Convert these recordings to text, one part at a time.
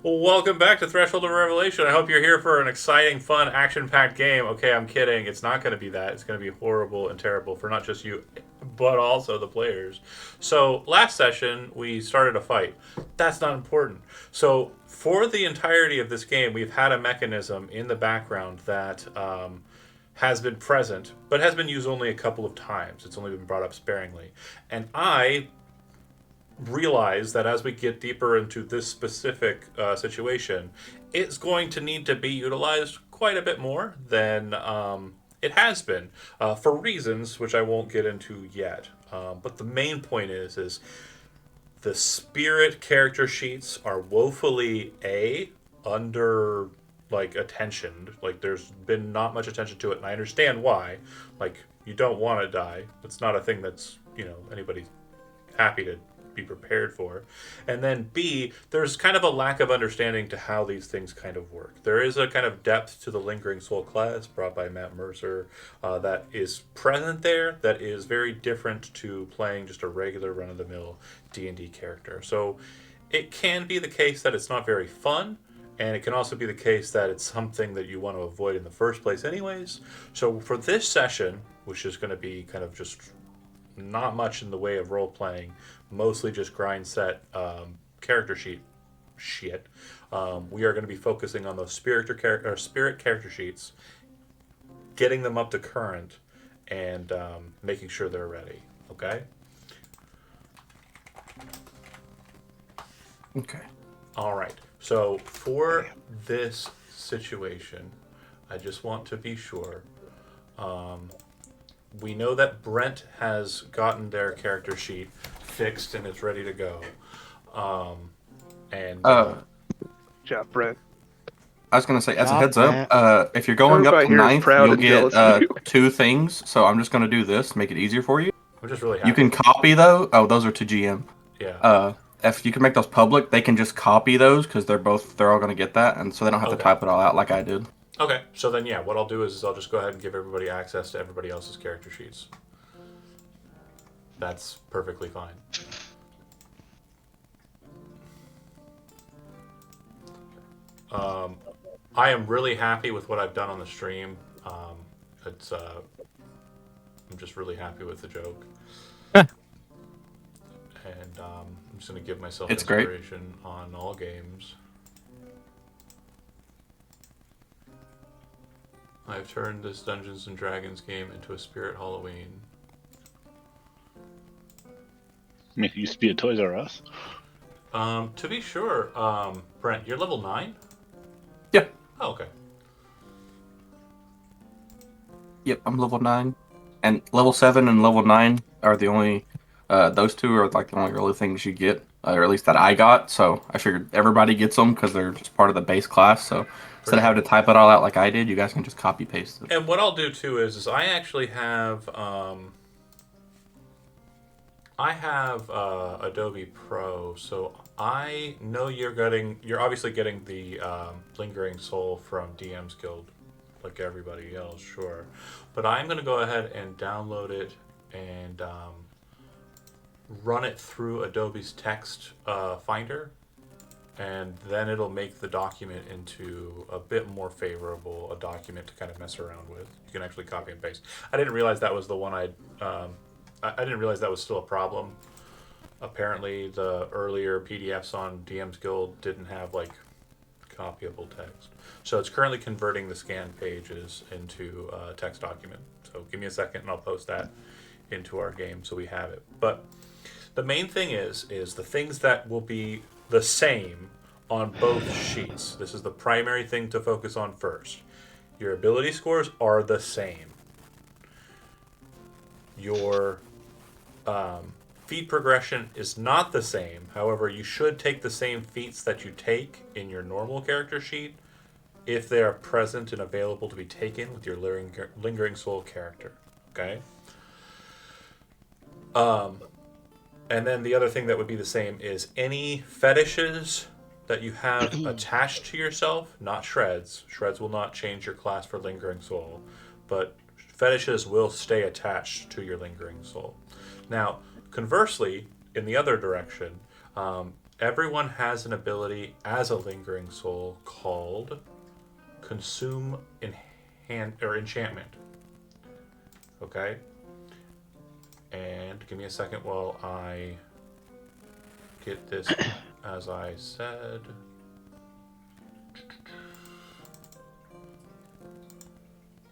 Welcome back to Threshold of Revelation. I hope you're here for an exciting, fun, action-packed game. Okay, I'm kidding. It's not going to be that. It's going to be horrible and terrible for not just you, but also the players. So, last session, we started a fight. That's not important. So, for the entirety of this game, we've had a mechanism in the background that has been present, but has been used only a couple of times. It's only been brought up sparingly. And I realize that as we get deeper into this specific situation, it's going to need to be utilized quite a bit more than it has been for reasons which I won't get into yet. But the main point is the spirit character sheets are woefully under attention. Like there's been not much attention to it, and I understand why. Like you don't want to die. It's not a thing that's anybody happy to be prepared for. And then B, there's kind of a lack of understanding to how these things kind of work. There is a kind of depth to the Lingering Soul class brought by Matt Mercer that is present there that is very different to playing just a regular run-of-the-mill D&D character. So it can be the case that it's not very fun, and it can also be the case that it's something that you want to avoid in the first place anyways. So for this session, which is going to be kind of just not much in the way of role playing, mostly just grind set character sheet shit. We are going to be focusing on those spirit character sheets, getting them up to current, and making sure they're ready. Okay. Okay. All right. So for this situation, I just want to be sure. We know that Brent has gotten their character sheet fixed and it's ready to go. Yeah, Brent. I was gonna say, as a Job, heads up, Brent. if you're going up Everybody to here is ninth, proud you'll and get jealous of you. 2 things. So I'm just gonna do this, make it easier for you. I'm just really happy. You can copy though. Oh, those are to GM. Yeah. If you can make those public, they can just copy those because they're all gonna get that, and so they don't have to Okay. type it all out like I did. Okay. So then, yeah, what I'll do is I'll just go ahead and give everybody access to everybody else's character sheets. That's perfectly fine. I am really happy with what I've done on the stream. It's I'm just really happy with the joke, and I'm just gonna give myself It's great. inspiration on all games. I've turned this Dungeons and Dragons game into a Spirit Halloween. I mean, it used to be a Toys R Us. To be sure, Brent, you're level 9? Yeah. Oh, okay. Yep, I'm level 9, and level 7 and level 9 are the only. Those two are like the only really things you get, or at least that I got. So I figured everybody gets them because they're just part of the base class. So instead of having to type it all out like I did, you guys can just copy paste it. And what I'll do too is I actually have Adobe Pro, so I know you're obviously getting the Lingering Soul from DM's Guild, like everybody else, sure. But I'm gonna go ahead and download it and run it through Adobe's text finder, and then it'll make the document into a bit more favorable a document to kind of mess around with. You can actually copy and paste. I didn't realize that was the one I didn't realize that was still a problem. Apparently, the earlier PDFs on DM's Guild didn't have like copyable text. So it's currently converting the scanned pages into a text document. So give me a second and I'll post that into our game so we have it. But the main thing is the things that will be the same on both sheets. This is the primary thing to focus on first. Your ability scores are the same. Your feat progression is not the same. However, you should take the same feats that you take in your normal character sheet if they are present and available to be taken with your Lingering Soul character. Okay? And then the other thing that would be the same is any fetishes that you have attached to yourself, not shreds. Shreds will not change your class for Lingering Soul, but fetishes will stay attached to your Lingering Soul. Now, conversely, in the other direction, everyone has an ability as a lingering soul called Consume Enchantment. Okay? And give me a second while I get this as I said.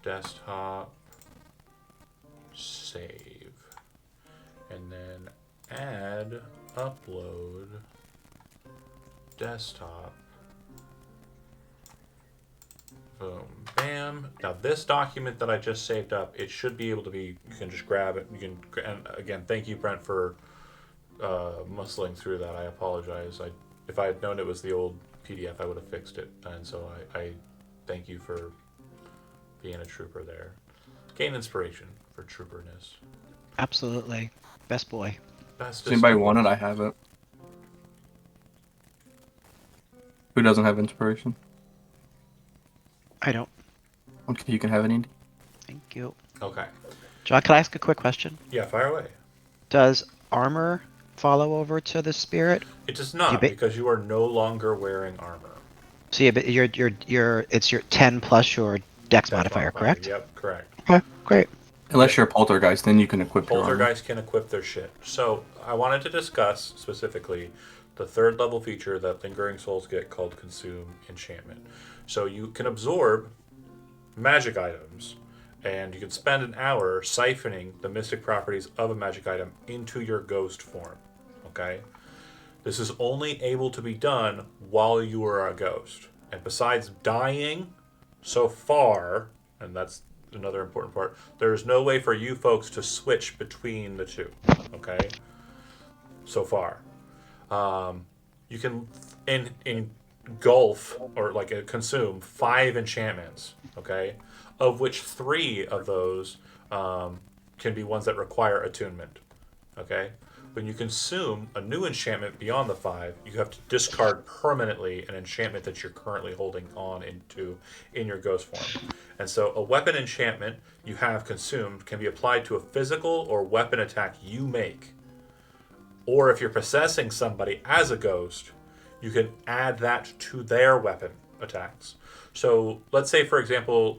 Desktop, save, and then add, upload, desktop, boom, bam. Now this document that I just saved up, it should be able to be, you can just grab it, you can, and again, thank you, Brent, for muscling through that. I apologize. If I had known it was the old PDF, I would have fixed it, and so I thank you for being a trooper there. Gain inspiration for trooperness. Absolutely. Best boy. Bestest Does anybody of want it? all. I have it. Who doesn't have inspiration? I don't. Okay, you can have it, Andy. Thank you. Okay. John, can I ask a quick question? Yeah, fire away. Does armor follow over to the spirit? It does not, because you are no longer wearing armor. So it's your 10 plus your dex modifier, correct? Yep, correct. Okay, great. Unless you're a poltergeist, then you can equip your armor. Poltergeist can equip their shit. So I wanted to discuss specifically the third level feature that Lingering Souls get called Consume Enchantment. So you can absorb magic items, and you can spend an hour siphoning the mystic properties of a magic item into your ghost form. Okay? This is only able to be done while you are a ghost. And besides dying so far, and that's another important part, there's no way for you folks to switch between the two. Okay? So far. You can engulf or consume 5 enchantments. Okay? Of which 3 of those can be ones that require attunement. Okay? When you consume a new enchantment beyond the 5, you have to discard permanently an enchantment that you're currently holding on in your ghost form. And so a weapon enchantment you have consumed can be applied to a physical or weapon attack you make. Or if you're possessing somebody as a ghost, you can add that to their weapon attacks. So let's say, for example,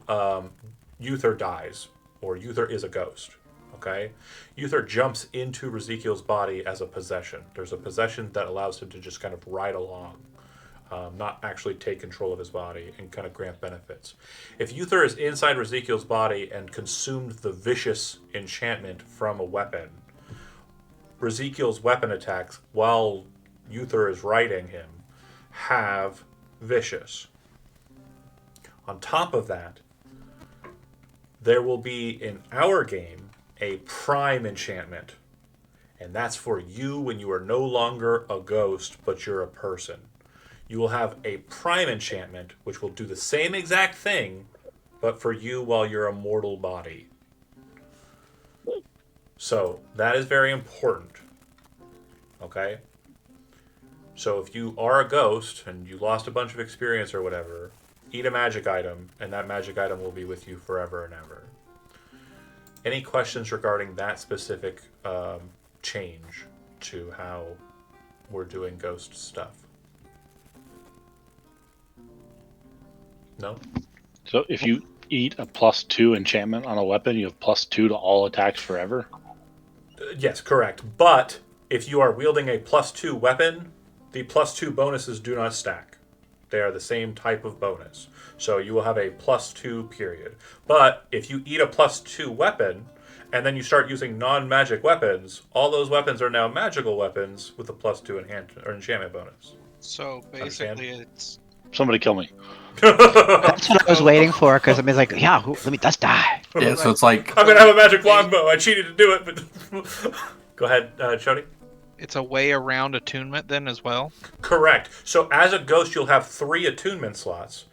Uther dies, or Uther is a ghost. Okay? Uther jumps into Ezekiel's body as a possession. There's a possession that allows him to just kind of ride along, not actually take control of his body and kind of grant benefits. If Uther is inside Ezekiel's body and consumed the vicious enchantment from a weapon, Ezekiel's weapon attacks, while Uther is riding him, have vicious. On top of that, there will be in our game a prime enchantment, and that's for you when you are no longer a ghost but you're a person. You will have a prime enchantment which will do the same exact thing but for you while you're a mortal body. So that is very important. Okay? So if you are a ghost and you lost a bunch of experience or whatever, eat a magic item and that magic item will be with you forever and ever. Any questions regarding that specific change to how we're doing ghost stuff? No? So if you eat a +2 enchantment on a weapon, you have +2 to all attacks forever? Yes, correct. But if you are wielding a +2 weapon, the +2 bonuses do not stack. They are the same type of bonus. So you will have a +2 period. But if you eat a +2 weapon, and then you start using non-magic weapons, all those weapons are now magical weapons with a +2 enchantment bonus. So basically, it's Somebody kill me. That's what I was waiting for, because I mean, like, yeah, let's die. Yeah, so it's like I'm gonna have a magic longbow. I cheated to do it, but go ahead, Shodi. it's a way around attunement then as well. Correct. So as a ghost, you'll have 3 attunement slots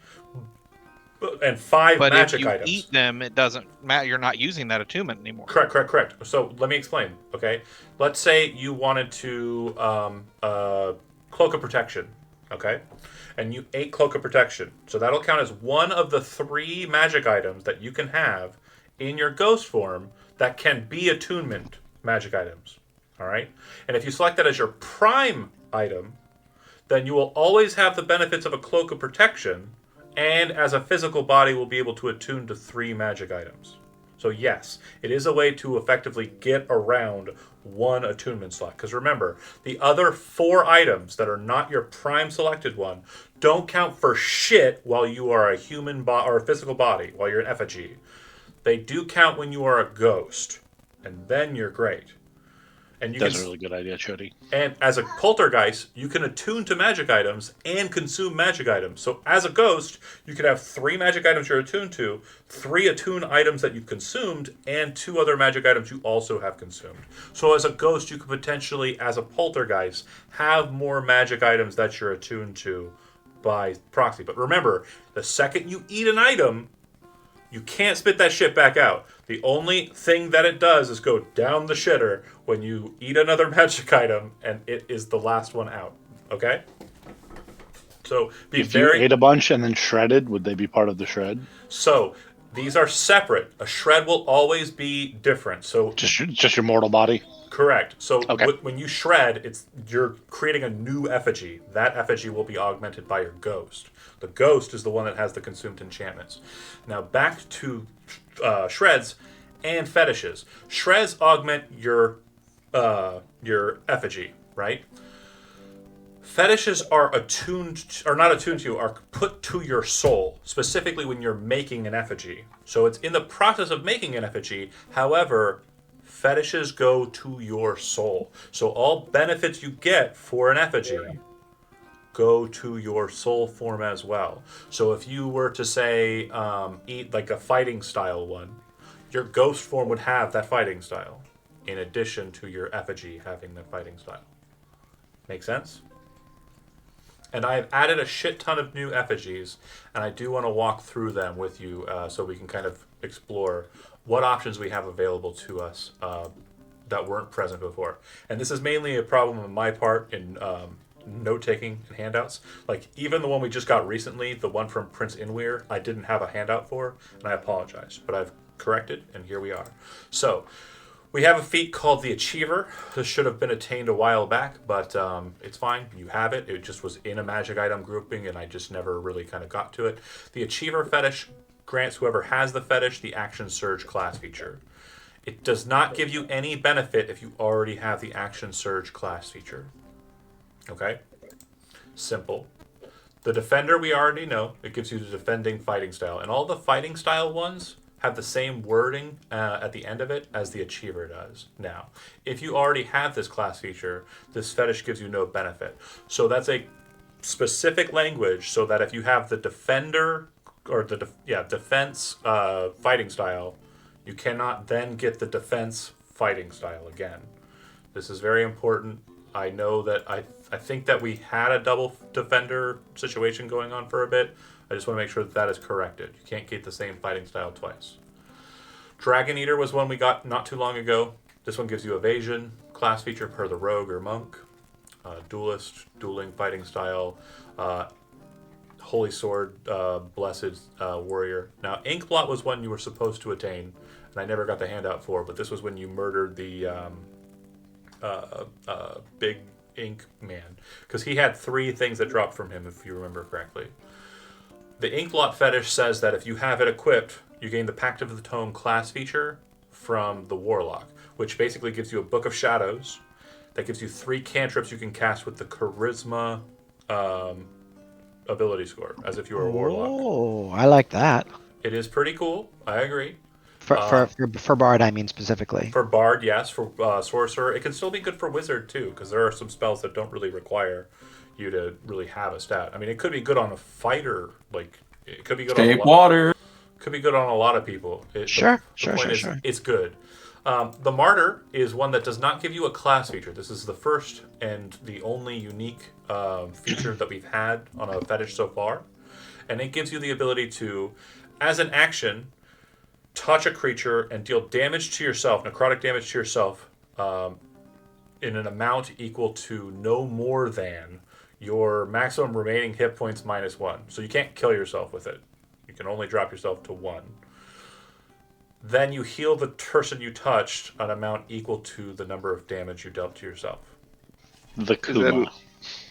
and 5 But magic if you items. eat them, it doesn't matter. You're not using that attunement anymore. Correct. So let me explain. Okay, let's say you wanted to cloak of protection. Okay, and you ate cloak of protection. So that'll count as one of the 3 magic items that you can have in your ghost form that can be attunement magic items. All right, and if you select that as your prime item, then you will always have the benefits of a Cloak of Protection, and as a physical body will be able to attune to 3 magic items. So yes, it is a way to effectively get around one attunement slot. Because remember, the other 4 items that are not your prime selected one don't count for shit while you are a human or a physical body, while you're an effigy. They do count when you are a ghost, and then you're great. And you That's can, a really good idea, Chody. and as a poltergeist, you can attune to magic items and consume magic items. So as a ghost, you could have 3 magic items you're attuned to, 3 attune items that you've consumed, and 2 other magic items you also have consumed. So as a ghost, you could potentially, as a poltergeist, have more magic items that you're attuned to by proxy. But remember, the second you eat an item, you can't spit that shit back out. The only thing that it does is go down the shitter when you eat another magic item, and it is the last one out. Okay? So be If you ate a bunch and then shredded, would they be part of the shred? So these are separate. A shred will always be different. So Just your mortal body? correct. So Okay. when you shred, you're creating a new effigy. That effigy will be augmented by your ghost. The ghost is the one that has the consumed enchantments. Now back to shreds and fetishes. Shreds augment your effigy, right? Fetishes are not attuned to you, are put to your soul, specifically when you're making an effigy. So it's in the process of making an effigy. However, fetishes go to your soul. So all benefits you get for an effigy go to your soul form as well. So if you were to say eat like a fighting style one, your ghost form would have that fighting style, in addition to your effigy having the fighting style. Make sense? And I've added a shit ton of new effigies, and I do want to walk through them with you so we can kind of explore what options we have available to us that weren't present before. And this is mainly a problem on my part in note-taking and handouts. Like, even the one we just got recently, the one from Prince Inweir, I didn't have a handout for, and I apologize. But I've corrected, and here we are. So, we have a feat called the Achiever. This should have been attained a while back, but it's fine. You have it. It just was in a magic item grouping, and I just never really kind of got to it. The Achiever fetish grants whoever has the fetish the Action Surge class feature. It does not give you any benefit if you already have the Action Surge class feature. Okay? Simple. The Defender we already know. It gives you the defending fighting style. And all the fighting style ones have the same wording at the end of it as the Achiever does. Now, if you already have this class feature, this fetish gives you no benefit. So that's a specific language so that if you have the Defender or the defense fighting style, you cannot then get the defense fighting style again. This is very important. I know that I think that we had a double defender situation going on for a bit. I just want to make sure that that is corrected. You can't get the same fighting style twice. Dragon Eater was one we got not too long ago. This one gives you evasion, class feature per the rogue or monk, duelist, dueling fighting style, holy sword, blessed warrior. Now, Inkblot was one you were supposed to attain, and I never got the handout for, but this was when you murdered the big ink man, because he had 3 things that dropped from him, if you remember correctly. The Inkblot fetish says that if you have it equipped, you gain the Pact of the Tome class feature from the Warlock, which basically gives you a Book of Shadows that gives you 3 cantrips you can cast with the Charisma ability score, as if you were a Warlock. Oh, I like that. It is pretty cool. I agree. For Bard, I mean specifically. For Bard, yes. For Sorcerer, it can still be good for Wizard, too, because there are some spells that don't really require you to really have a stat. I mean, it could be good on a fighter. Like, it could be good Take on water. could be good on a lot of people. Sure. It's good. The Martyr is one that does not give you a class feature. This is the first and the only unique feature that we've had on a fetish so far. And it gives you the ability to, as an action, touch a creature and deal damage to yourself, necrotic damage to yourself, in an amount equal to no more than your maximum remaining hit points minus 1. So you can't kill yourself with it. You can only drop yourself to 1. Then you heal the person you touched an amount equal to the number of damage you dealt to yourself. The Kuma.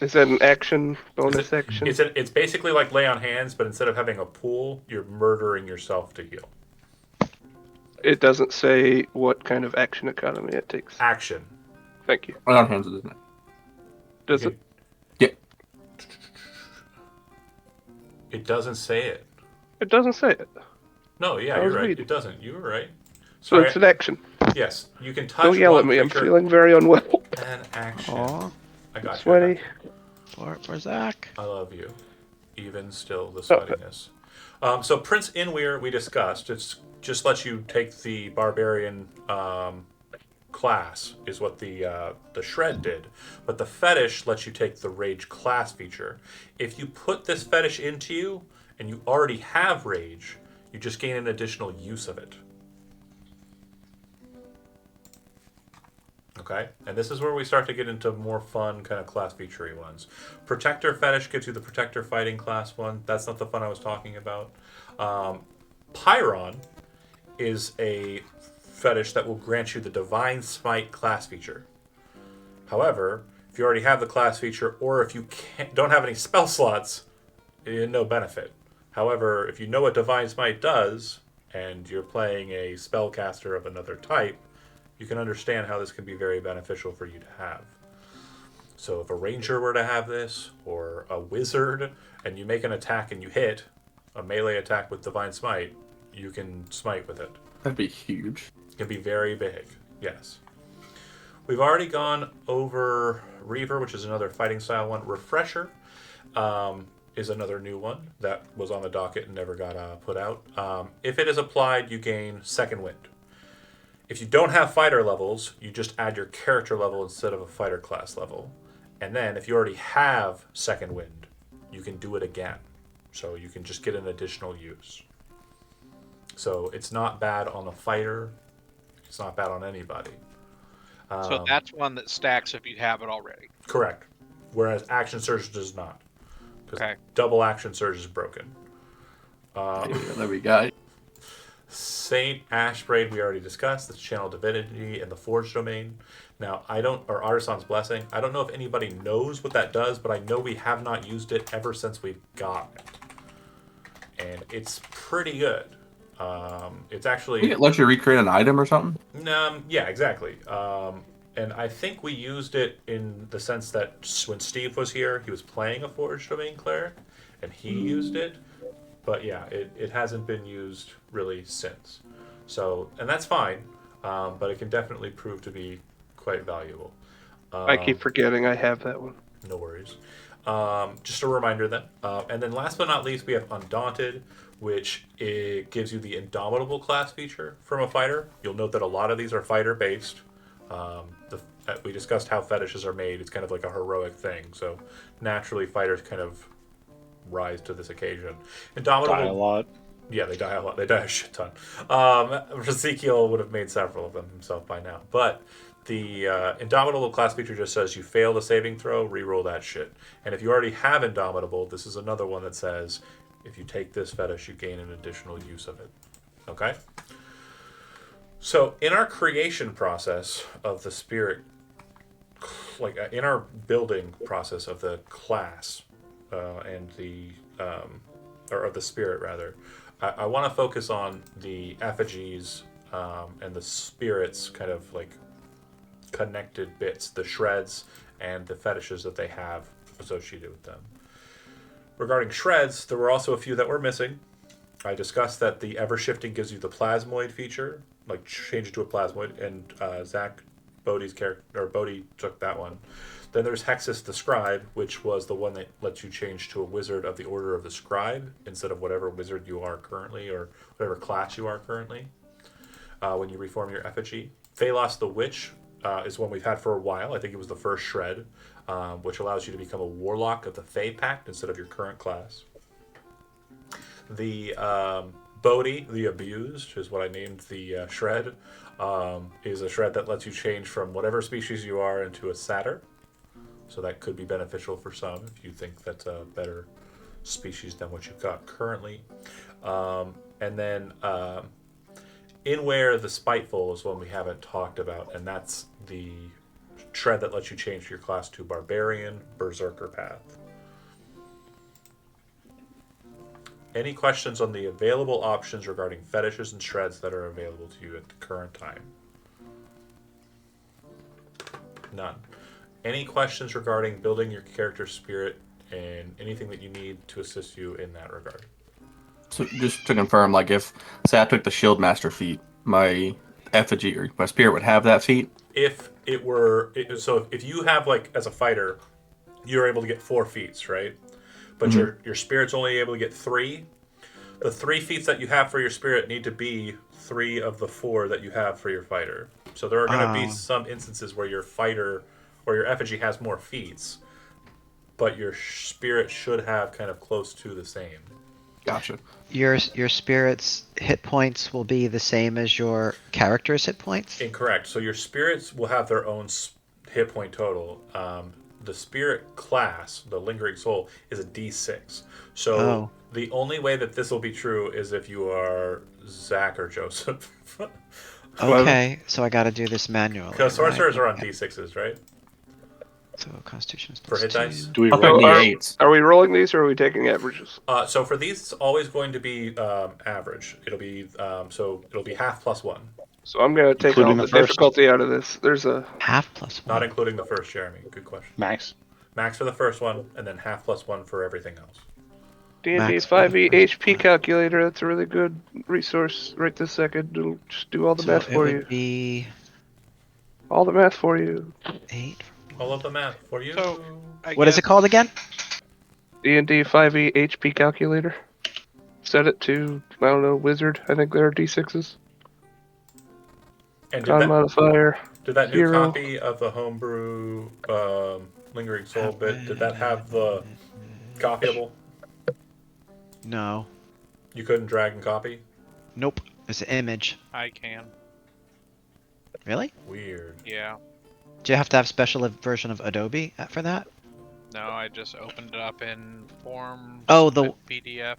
Is that an action, bonus action? It's basically like lay on hands, but instead of having a pool, you're murdering yourself to heal. It doesn't say what kind of action economy it takes. Action. Thank you. Lay on hands, isn't it? Does Okay. it? Yeah. It doesn't say it. It doesn't say it. No, yeah, I you're was right. reading. It doesn't. You were right. So Sorry. it's an action. Yes, you can touch Don't yell one at me. I'm creature feeling very unwell. and action. Aw, I got Sweaty. you. for Zach. I love you. Even still, the Stop sweatiness. So Prince Inweir, we discussed. It's just lets you take the barbarian class, is what the shred did. But the fetish lets you take the rage class feature. If you put this fetish into you and you already have rage, you just gain an additional use of it. Okay, and this is where we start to get into more fun kind of class featurey ones. Protector fetish gives you the protector fighting class one. That's not the fun I was talking about. Pyron is a fetish that will grant you the divine smite class feature. However, if you already have the class feature, or if you don't have any spell slots, no benefit. However, if you know what divine smite does, and you're playing a spellcaster of another type, you can understand how this can be very beneficial for you to have. So if a ranger were to have this, or a wizard, and you make an attack and you hit, a melee attack with Divine Smite, you can smite with it. That'd be huge. It can be very big, yes. We've already gone over Reaver, which is another fighting style one. Refresher is another new one that was on the docket and never got put out. If it is applied, you gain Second Wind. If you don't have fighter levels, you just add your character level instead of a fighter class level. And then if you already have Second Wind, you can do it again. So you can just get an additional use. So it's not bad on a fighter. It's not bad on anybody. So that's one that stacks if you have it already. Correct. Whereas Action Surge does not. Because Okay. double Action Surge is broken. There we go. Saint Ashbraid we already discussed. That's Channel Divinity and the Forge domain. Now or Artisan's Blessing. I don't know if anybody knows what that does, but I know we have not used it ever since we've gotten it, and it's pretty good. It's actually It lets you recreate an item or something. yeah, exactly. And I think we used it in the sense that when Steve was here, he was playing a Forge domain cleric, and he used it. But yeah, it hasn't been used really since. So, and that's fine, but it can definitely prove to be quite valuable. I keep forgetting I have that one. No worries. Just a reminder then. And then last but not least, we have Undaunted, which it gives you the Indomitable class feature from a fighter. You'll note that a lot of these are fighter-based. We discussed how fetishes are made. It's kind of like a heroic thing. So naturally, fighters kind of rise to this occasion. Indomitable, Die a lot. yeah, they die a lot. They die a shit ton. Ezekiel would have made several of them himself by now. But the Indomitable class feature just says you fail the saving throw, reroll that shit. And if you already have Indomitable, this is another one that says if you take this fetish, you gain an additional use of it. Okay? So in our creation process of the spirit, like in our building process of the class, and the or of the spirit rather, I want to focus on the effigies and the spirits kind of like connected bits, the shreds and the fetishes that they have associated with them. Regarding shreds, there were also a few that were missing. I discussed that the ever shifting gives you the plasmoid feature, like change it to a plasmoid, and Zach Bodie's character, or Bodie took that one. Then there's Hexus the Scribe, which was the one that lets you change to a wizard of the Order of the Scribe instead of whatever wizard you are currently or whatever class you are currently when you reform your effigy. Phalos the Witch is one we've had for a while. I think it was the first shred, which allows you to become a warlock of the Fey Pact instead of your current class. The Bodhi, the Abused, is what I named the shred, is a shred that lets you change from whatever species you are into a satyr. So that could be beneficial for some if you think that's a better species than what you've got currently. And then Inweir the Spiteful is one we haven't talked about, and that's the shred that lets you change your class to Barbarian, Berserker path. Any questions on the available options regarding fetishes and shreds that are available to you at the current time? None. Any questions regarding building your character's spirit and anything that you need to assist you in that regard? So just to confirm, like if say I took the Shield Master feat, my effigy or my spirit would have that feat. If it were so, if you have like as a fighter, you're able to get 4 feats, right? But your spirit's only able to get 3. The 3 feats that you have for your spirit need to be 3 of the 4 that you have for your fighter. So there are going to be some instances where your fighter or your effigy has more feats, but your spirit should have kind of close to the same. Gotcha. Your spirit's hit points will be the same as your character's hit points? Incorrect. So your spirits will have their own hit point total. The spirit class, the Lingering Soul, is a D6. So the only way that this will be true is if you are Zach or Joseph. Okay, so I gotta do this manually. Because sorcerers right? are on D6s, right? So Constitution is For hit +2. dice? Do we I'll roll? take D8s. Are we rolling these or are we taking averages? So for these, it's always going to be average. It'll be it'll be half plus 1, So I'm gonna take all Including the the first? difficulty out of this. There's a Half plus 1. not including the first. Jeremy, good question. Max. Max for the first one, and then half plus 1 for everything else. D&D Max for the 5e first HP one. calculator. That's a really good resource right this second. It'll just do all the So math it for would you. be All the math for you. 8. All of the math for you. So, I What is it guess- called again? D&D 5e HP calculator. Set it to, I don't know, wizard. I think there are D6s. And Con modifier. did that new 0. copy of the homebrew Lingering Soul bit, did that have the copyable? No. You couldn't drag and copy? Nope. It's an image. I can. Really? Weird. Yeah. Do you have to have special version of Adobe for that? No, I just opened it up in form. Oh, the PDF.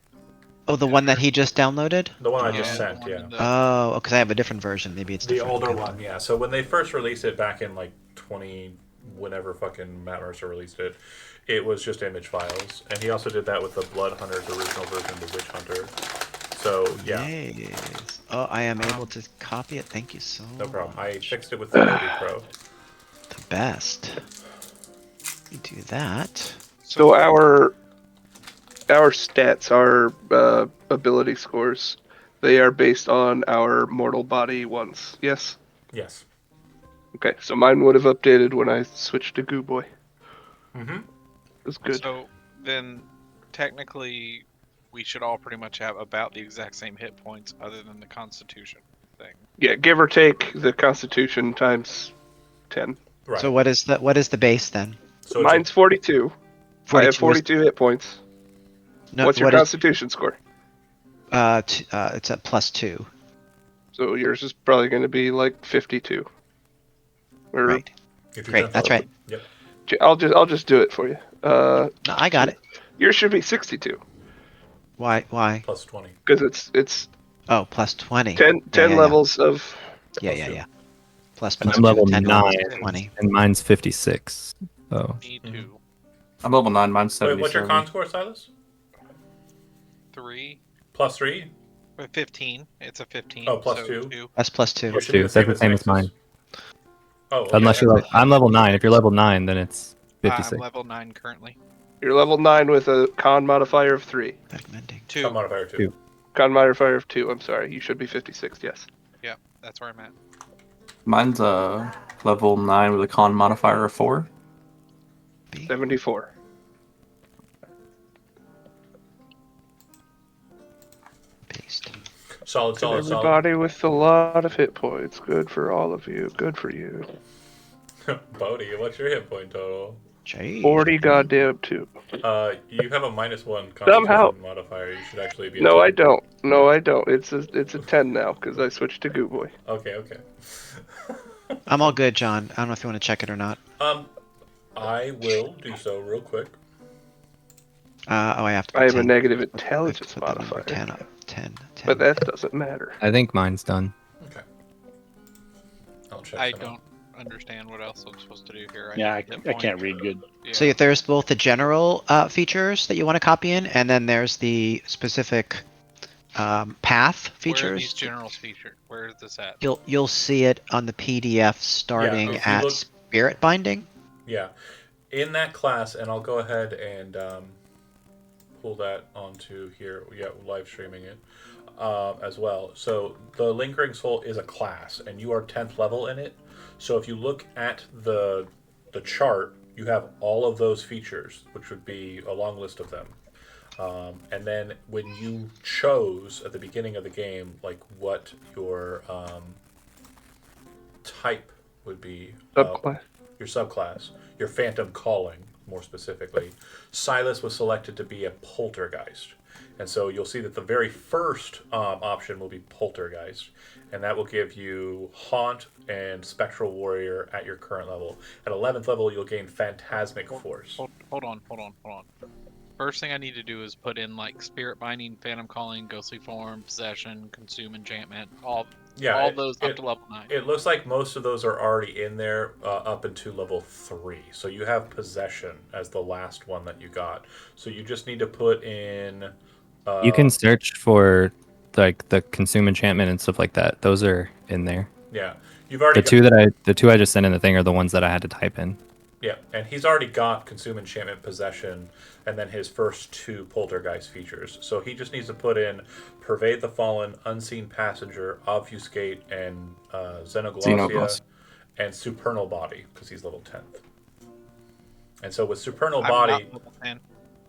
oh the one that he just downloaded. The one I Yeah, just the sent, one yeah. in the- Oh, because I have a different version. Maybe it's The different. older Okay. one, yeah. So when they first released it back in like 20, whenever fucking Matt Mercer released it, it was just image files. And he also did that with the Blood Hunter's original version, the Witch Hunter. So yeah, Yes. Oh, I am able to copy it. Thank you so no problem. I much. fixed it with the Adobe Pro. The best. We do that. So our stats, our ability scores, they are based on our mortal body ones. Yes. Yes. Okay. So mine would have updated when I switched to Goo Boy. Mm-hmm. That's good. So then, technically, we should all pretty much have about the exact same hit points, other than the Constitution thing. Yeah, give or take the Constitution times 10. Right. So what is the base then? So it's Mine's 42. I have 42 42 hit points. No, What's your what is- Constitution score? it's at +2. So yours is probably going to be like 52. Or Right. if Great. done That's so- right. Yep. I'll just do it for you. No, I got it. Yours should be 62 Why? Why? Plus 20. because it's Oh, +20. 10 Yeah, yeah, levels of. Yeah, plus yeah, two. yeah. Plus And plus I'm level 10 9, levels, 20. and mine's 56. Oh, Me Mhm. too. I'm level 9. Mine's Wait, 77. what's your con score, Silas? 3 Plus 3? or 15. It's a 15. Oh, plus so 2. That's +2. You should be two. the same That's the same as Nexus. mine. Oh, okay. unless you're I'm level 9. If you're level 9, then it's I'm 56. level 9 currently. You're level 9 with a con modifier of 3. Recommending. 2. Con modifier 2. Two. Con modifier of 2. I'm sorry. You should be 56. Yes. That's where I'm at. Mine's level 9 with a con modifier of 4. 74. Paste. Solid, solid, solid. Everybody with a lot of hit points. Good for all of you. Good for you. Bodhi, what's your hit point total? Jeez. 40 goddamn 2. You have a -1 Somehow. constitution modifier. You should actually be. a No, 10. I don't. No, I don't. It's a 10 now because I switched to Goo Boy. Okay, okay. I'm all good, John. I don't know if you want to check it or not. I will do so real quick. Oh, I have to. I have put a 10. negative I have to intelligence put the number modifier. 10 up. 10. 10. But that doesn't matter. I think mine's done. Okay. I'll check. I some out. don't. understand what else I'm supposed to do here. Yeah, hit I point. can't read good. Yeah. So there's both the general features that you want to copy in, and then there's the specific path Where are these features. generals featured? Where is this at? You'll see it on the PDF starting if you at look- Spirit Binding. Yeah, in that class, and I'll go ahead and pull that onto here. Yeah, live streaming it as well. So the Lingering Soul is a class, and you are 10th level in it. So if you look at the chart, you have all of those features, which would be a long list of them. And then when you chose at the beginning of the game, like what your type would be, Subclass. your subclass, your Phantom Calling, more specifically, Silas was selected to be a Poltergeist. And so you'll see that the very first option will be Poltergeist, and that will give you Haunt and Spectral Warrior at your current level. At 11th level, you'll gain Phantasmic Force. Hold on. First thing I need to do is put in like Spirit Binding, Phantom Calling, Ghostly Form, Possession, Consume Enchantment, all those up to level 9. It looks like most of those are already in there up into level 3. So you have Possession as the last one that you got. So you just need to put in... You can search for like the consume enchantment and stuff like that. Those are in there. Yeah. You've already The two I just sent in the thing are the ones that I had to type in. Yeah, and he's already got Consume Enchantment, Possession, and then his first 2 Poltergeist features. So he just needs to put in Pervade the Fallen, Unseen Passenger, Obfuscate, and Xenoglossia, and Supernal Body, because he's level 10th. And so with Supernal I'm Body... not level 10.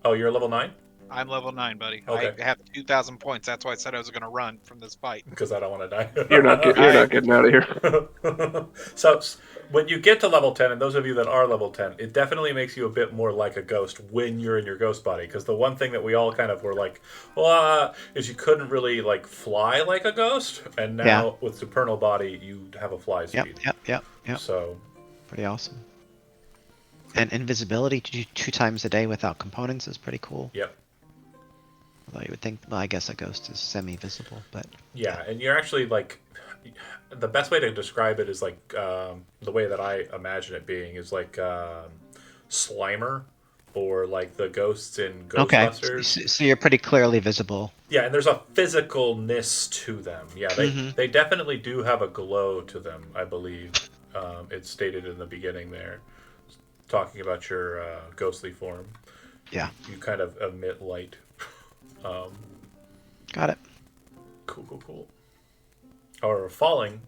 Oh, you're level 9? I'm level 9, buddy. Okay. I have 2,000 points. That's why I said I was going to run from this fight. Because I don't want to die. You're not getting out of here. So when you get to level 10, and those of you that are level 10, it definitely makes you a bit more like a ghost when you're in your ghost body. Because the one thing that we all kind of were like, is you couldn't really like fly like a ghost. And now with Supernal Body, you have a fly speed. Yep. So Pretty awesome. And invisibility to do 2 times a day without components is pretty cool. Yep. Although you would think, well, I guess a ghost is semi-visible, but Yeah, and you're actually like, the best way to describe it is like, the way that I imagine it being is like Slimer, or like the ghosts in Ghostbusters. Okay. So you're pretty clearly visible. Yeah, and there's a physicalness to them. Yeah, they definitely do have a glow to them, I believe. It's stated in the beginning there, talking about your ghostly form. Yeah. You kind of emit light. Got it. Cool. Or falling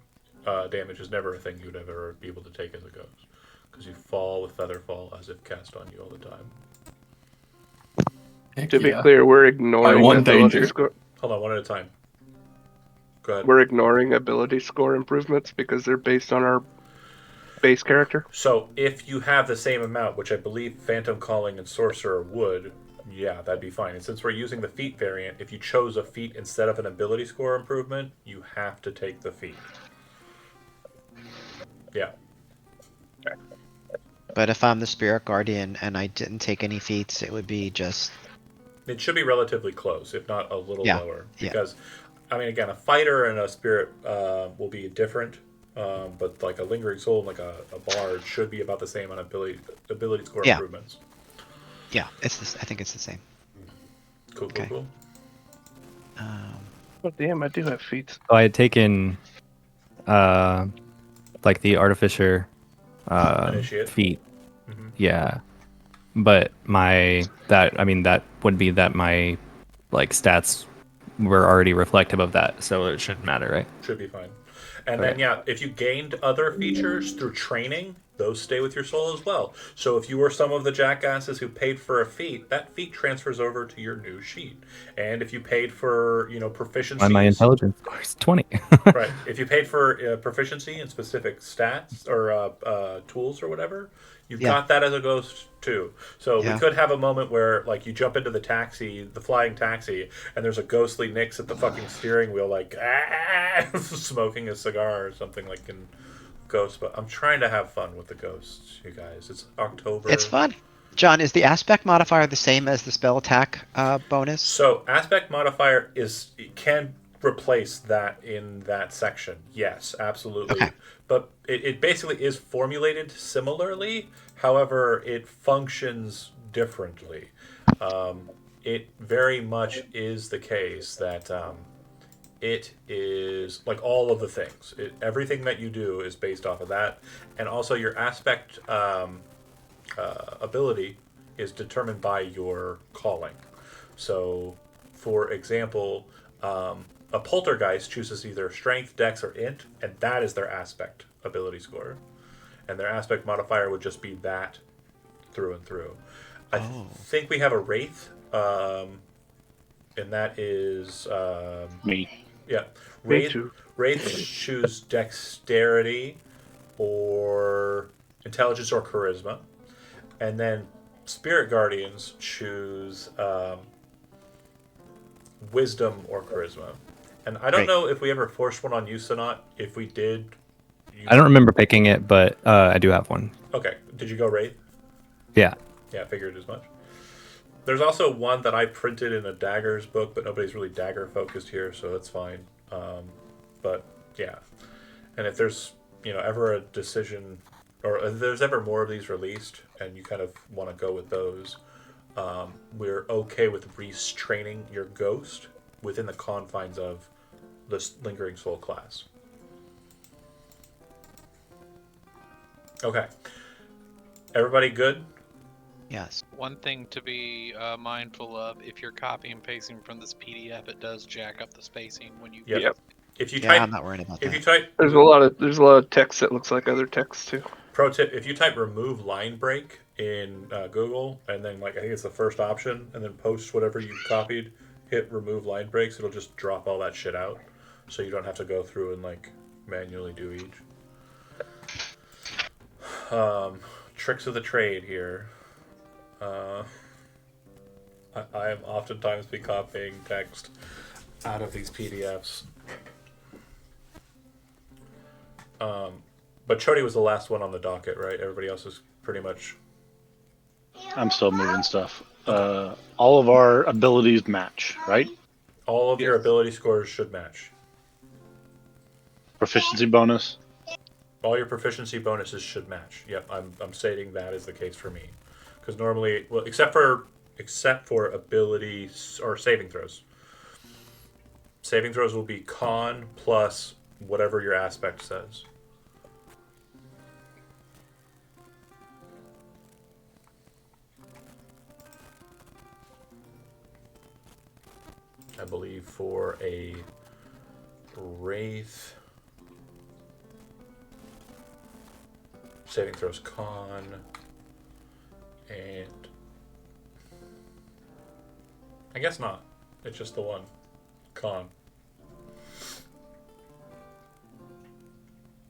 damage is never a thing you'd ever be able to take as a ghost, because you fall with Featherfall as if cast on you all the time. To be clear, we're ignoring one ability danger. score. Hold on, one at a time. Go ahead. We're ignoring ability score improvements because they're based on our base character. So if you have the same amount, which I believe Phantom Calling and Sorcerer would, yeah, that'd be fine. And since we're using the feat variant, if you chose a feat instead of an ability score improvement, you have to take the feat. Yeah. But if I'm the Spirit Guardian and I didn't take any feats, it would be just... It should be relatively close, if not a little lower. Yeah. Because, I mean, again, a fighter and a spirit will be different. But like a Lingering Soul and like a Bard should be about the same on ability score improvements. Yeah, it's this. I think it's the same. Cool. Oh damn, I do have feats. So I had taken like the Artificer Initiate. feat. Mhm. Yeah. But that would be that my like stats were already reflective of that, so it shouldn't matter, right? Should be fine. And then, yeah, if you gained other features through training, those stay with your soul as well. So if you were some of the jackasses who paid for a feat, that feat transfers over to your new sheet. And if you paid for, proficiency... My intelligence score is 20. Right. If you paid for proficiency in specific stats or tools or whatever, you've got that as a ghost too. So we could have a moment where, like, you jump into the flying taxi, and there's a ghostly Nyx at the fucking steering wheel, like, smoking a cigar or something like in Ghost. But I'm trying to have fun with the ghosts, you guys. It's October. It's fun. John, is the aspect modifier the same as the spell attack bonus? So aspect modifier replace that in that section. Yes, absolutely. Okay. But it basically is formulated similarly. However, it functions differently. It very much is the case that it is like all of the things. Everything that you do is based off of that, and also your aspect ability is determined by your calling. So, for example, a poltergeist chooses either strength, dex, or int, and that is their aspect ability score. And their aspect modifier would just be that through and through. I think we have a wraith, and that is Me. yeah. Me too. Wraith choose dexterity or intelligence or charisma, and then spirit guardians choose wisdom or charisma. And I don't Great. know if we ever forced one on you, Sanat. If we did, I don't remember picking it, but I do have one. Okay, did you go wraith? Yeah. Yeah, I figured as much. There's also one that I printed in a daggers book, but nobody's really dagger focused here, so that's fine. But yeah, and if there's ever a decision, or if there's ever more of these released, and you kind of want to go with those, we're okay with restraining your ghost within the confines of the Lingering Soul class. Okay, everybody good? Yes. One thing to be mindful of: if you're copy and pasting from this PDF, it does jack up the spacing when you. Yep. If you Yeah, type, I'm not worried about that. if you type, There's a lot of text that looks like other text too. pro tip: if you type remove line break in Google, and then I think it's the first option, and then post whatever you copied, hit remove line breaks, it'll just drop all that shit out, so you don't have to go through and manually do each. Tricks of the trade here. I am oftentimes be copying text out of these PDFs. But Chody was the last one on the docket, right? Everybody else is pretty much. I'm still moving stuff. All of our abilities match, right? All of your ability scores should match. Proficiency bonus. All your proficiency bonuses should match. Yep, I'm stating that is the case for me, because normally, well, except for abilities or saving throws. Saving throws will be con plus whatever your aspect says. I believe for a wraith, saving throws con, and I guess not. It's just the one con.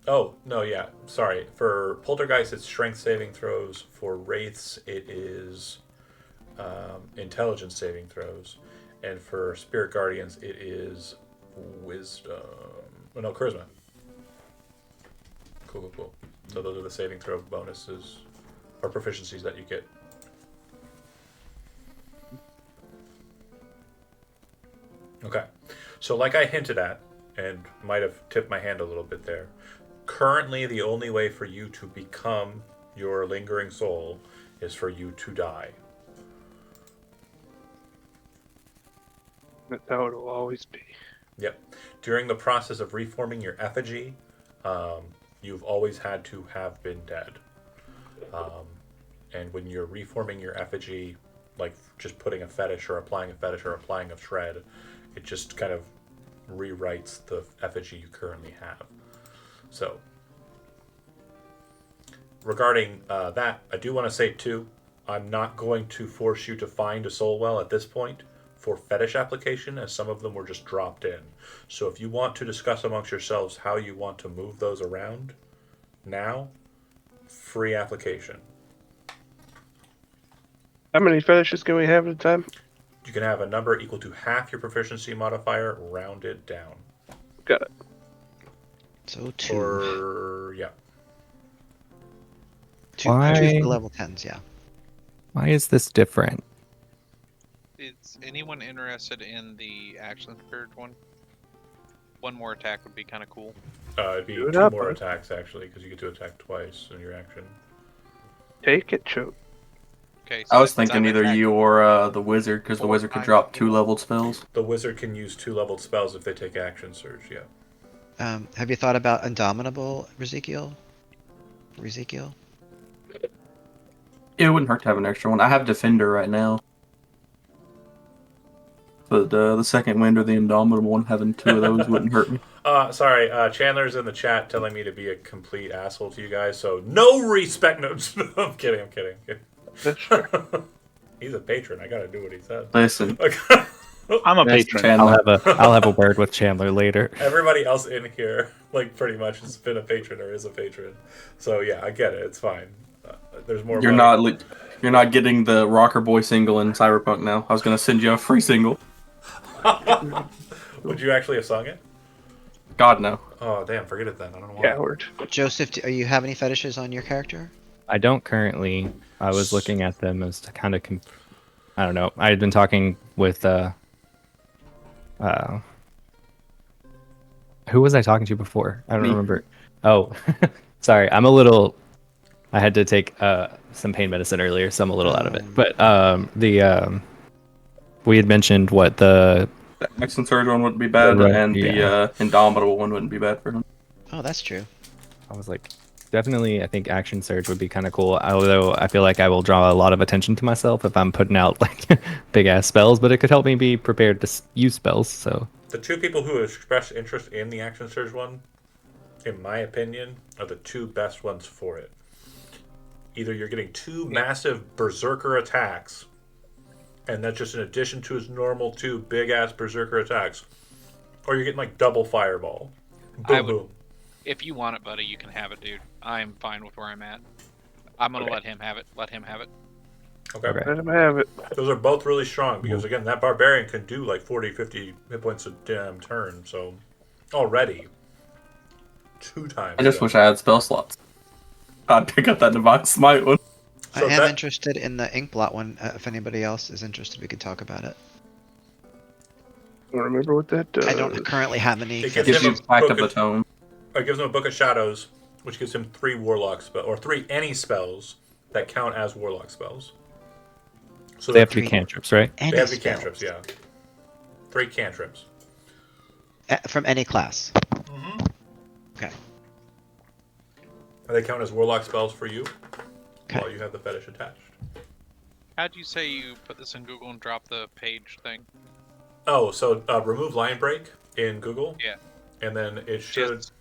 Oh no, yeah. Sorry. For poltergeist, it's strength saving throws. For wraiths, it is intelligence saving throws. And for spirit guardians, it is wisdom. Oh, no, charisma. Cool. So those are the saving throw bonuses or proficiencies that you get. Okay. So like I hinted at, and might have tipped my hand a little bit there, currently the only way for you to become your lingering soul is for you to die. That's how it'll always be. Yep. During the process of reforming your effigy, you've always had to have been dead. And when you're reforming your effigy, like just putting a fetish or applying a fetish or applying a shred, it just kind of rewrites the effigy you currently have. So, regarding that, I do want to say too, I'm not going to force you to find a soul well at this point for fetish application, as some of them were just dropped in. So if you want to discuss amongst yourselves how you want to move those around now, free application. How many fetishes can we have at a time? You can have a number equal to half your proficiency modifier rounded down. Got it. So two. Or, yeah. Two Why- for level 10s, yeah. Why is this different? Is anyone interested in the action scourge one? one more attack would be kind of cool. It'd be Do it 2 up, more huh? attacks actually, because you get to attack twice in your action. Take it, Choke. Okay. I was since thinking I'm either attacking- you or the wizard, because the 4 wizard could times drop anymore. 2-leveled spells. The wizard can use 2-leveled spells if they take action surge. Yeah. Have you thought about Indomitable, Ezekiel? It wouldn't hurt to have an extra one. I have Defender right now. But the second wind or the Indomitable one, having 2 of those wouldn't hurt me. Sorry, Chandler's in the chat telling me to be a complete asshole to you guys, so no respect. No, I'm kidding. He's a patron. I gotta do what he says. Listen, I'm a Yes, patron. Chandler. I'll have a word with Chandler later. Everybody else in here, like, pretty much has been a patron or is a patron. So yeah, I get it. It's fine. There's more. you're money. you're not getting the Rocker Boy single in Cyberpunk now. I was gonna send you a free single. Would you actually have sung it? God no. Oh damn, forget it then. I don't know why. Coward. Joseph, do you have any fetishes on your character? I don't currently. I was looking at them as to kind of. I don't know. I had been talking with. Who was I talking to before? I don't Me. remember. Oh, sorry. I'm a little. I had to take some pain medicine earlier, so I'm a little out of it. But we had mentioned what the The Action Surge one wouldn't be bad, Right, and yeah. the Indomitable one wouldn't be bad for him. Oh, that's true. I was like, definitely, I think Action Surge would be kind of cool. Although I feel like I will draw a lot of attention to myself if I'm putting out like big ass spells, but it could help me be prepared to use spells. So The 2 people who expressed interest in the action surge one, in my opinion, are the 2 best ones for it. Either you're getting 2 massive berserker attacks, and that's just in addition to his normal 2 big ass berserker attacks, or you're getting like double fireball. Boom, I would- boom. If you want it, buddy, you can have it, dude. I'm fine with where I'm at. I'm gonna let him have it. Let him have it. Okay. Okay. Let him have it. Those are both really strong because, again, that barbarian can do like 40, 50 hit points a damn turn. So, already, 2 times. I just that. wish I had spell slots. I'd pick up that Divine Smite one. So I am that- interested in the Inkblot one. If anybody else is interested, we could talk about it. I don't remember what that does. I don't currently have any. It Gives you him a Pact book of the of- Tome. It gives him a Book of Shadows, which gives him 3 warlock spells, or 3 any spells that count as warlock spells. So they have to be three- cantrips, right? They Any have to be spell. cantrips, yeah. 3 cantrips. From any class. Okay. And they count as warlock spells for you Okay. while you have the fetish attached. How'd you say you put this in Google and drop the page thing? Oh, so remove line break in Google. Yeah. And then it should, Just-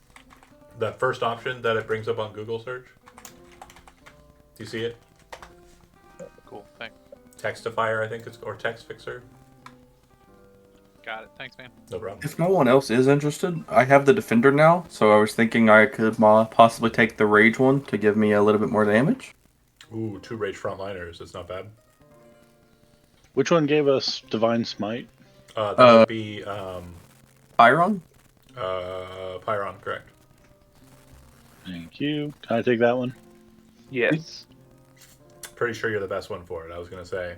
that first option that it brings up on Google search. Do you see it? Cool. Thanks. Textifier, I think it's, or Text Fixer. Got it. Thanks, man. No problem. If no one else is interested, I have the Defender now, so I was thinking I could possibly take the Rage one to give me a little bit more damage. Ooh, 2 rage frontliners. That's not bad. Which one gave us Divine Smite? That would be Pyron? Pyron, correct. Thank you. Can I take that one? Yes. Pretty sure you're the best one for it. I was gonna say.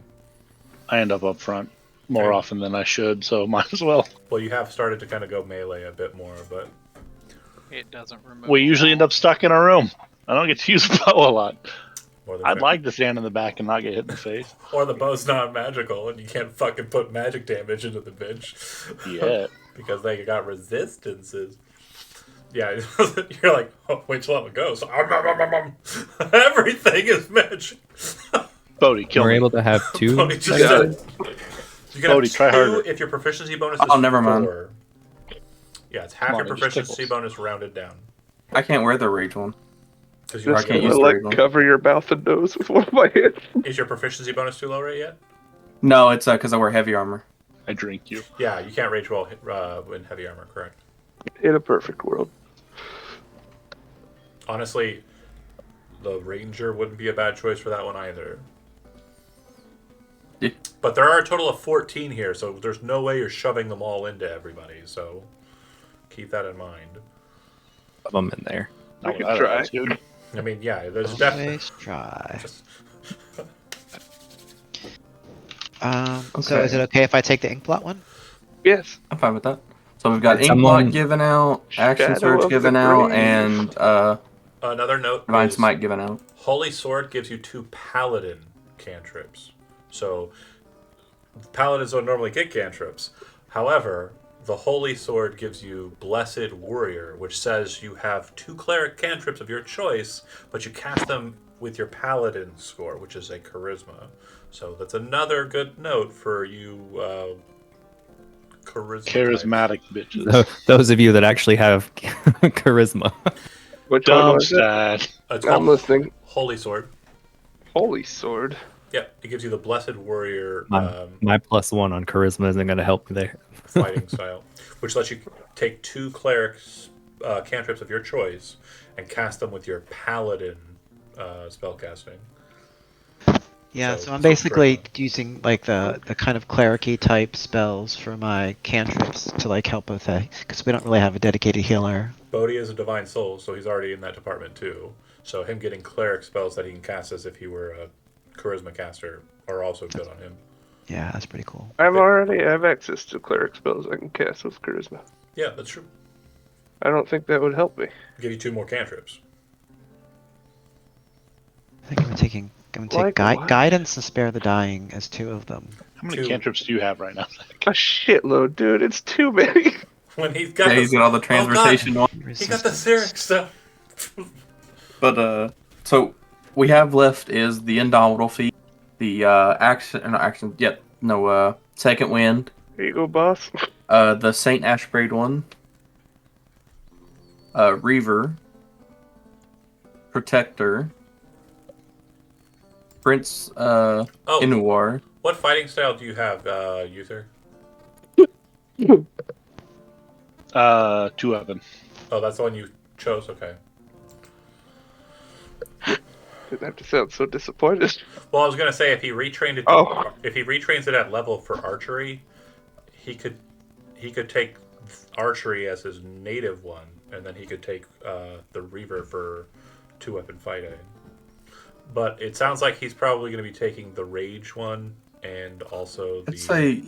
I end up front more Okay. often than I should, so might as well. Well, you have started to kind of go melee a bit more, but It doesn't remove. We usually end up stuck in a room. I don't get to use bow a lot. more than I'd fair. like to stand in the back and not get hit in the face. Or the bow's not magical, and you can't fucking put magic damage into the bitch. Yeah. Because they got resistances. Yeah, you're like, oh, wait till I'm a ghost. Everything is magic. Bodhi, kill We're me. able to have 2. Bodhi just Yeah. said- you can Bodhi, have try 2 harder. if your proficiency bonus is Oh, never mind. 4. Yeah, it's half Come your on, it just proficiency tickles. bonus rounded down. I can't wear the Rage one. Because Just can't use gonna, the like Rage one. cover your mouth and nose with one of my hands. is your proficiency bonus too low right yet? No, it's because I wear heavy armor. I drink you. Yeah, you can't rage well in heavy armor, correct? In a perfect world. Honestly, the ranger wouldn't be a bad choice for that one either. Yeah. But there are a total of 14 here, so there's no way you're shoving them all into everybody. So keep that in mind. of them in there. I could don't try. know, dude. I mean, yeah, there's definitely. Always try. Just, So is it okay if I take the Inkblot one? Yes. I'm fine with that. So we've got Inkblot given out, Action Shadow Surge of given the out, Grave. and Another note Divine is Smite given out. Holy Sword gives you 2 Paladin cantrips. So Paladins don't normally get cantrips. However, the Holy Sword gives you Blessed Warrior, which says you have 2 cleric cantrips of your choice, but you cast them with your Paladin score, which is a Charisma. So that's another good note for you charismatic bitches. Those of you that actually have charisma. Which one was it? Dumpstad. It's I'm called listening. Holy Sword. Holy Sword. Yeah, it gives you the Blessed Warrior My +1 on charisma isn't going to help me there. fighting style, which lets you take 2 clerics cantrips of your choice and cast them with your Paladin spellcasting. Yeah, So- so I'm so basically charisma. using like the kind of clericy type spells for my cantrips to like help with that, because we don't really have a dedicated healer. Bodhi is a divine soul, so he's already in that department too. So him getting cleric spells that he can cast as if he were a charisma caster are also good on him. Yeah, that's pretty cool. I have access to cleric spells I can cast with charisma. Yeah, that's true. I don't think that would help me. Give you 2 more cantrips. I think I'm gonna take Like what? guidance and spare the dying as 2 of them. How many 2. cantrips do you have right now? A shitload, dude. It's too many. When he's got Yeah, he's got all the transmutation on. he got the Cyric stuff. But so we have left is the Indomitable feat, the Second Wind, Here you go, boss. the Saint Ashbraid one, Reaver, Protector, Prince Inuar. What fighting style do you have, Uther? 2 of them. Oh, that's the one you chose. Okay. Didn't have to sound so disappointed. Well, I was gonna say if he retrained it, if he retrains it at level for archery, he could take archery as his native one, and then he could take the Reaver for 2-weapon fighting. But it sounds like he's probably going to be taking the Rage one and also the. I'd say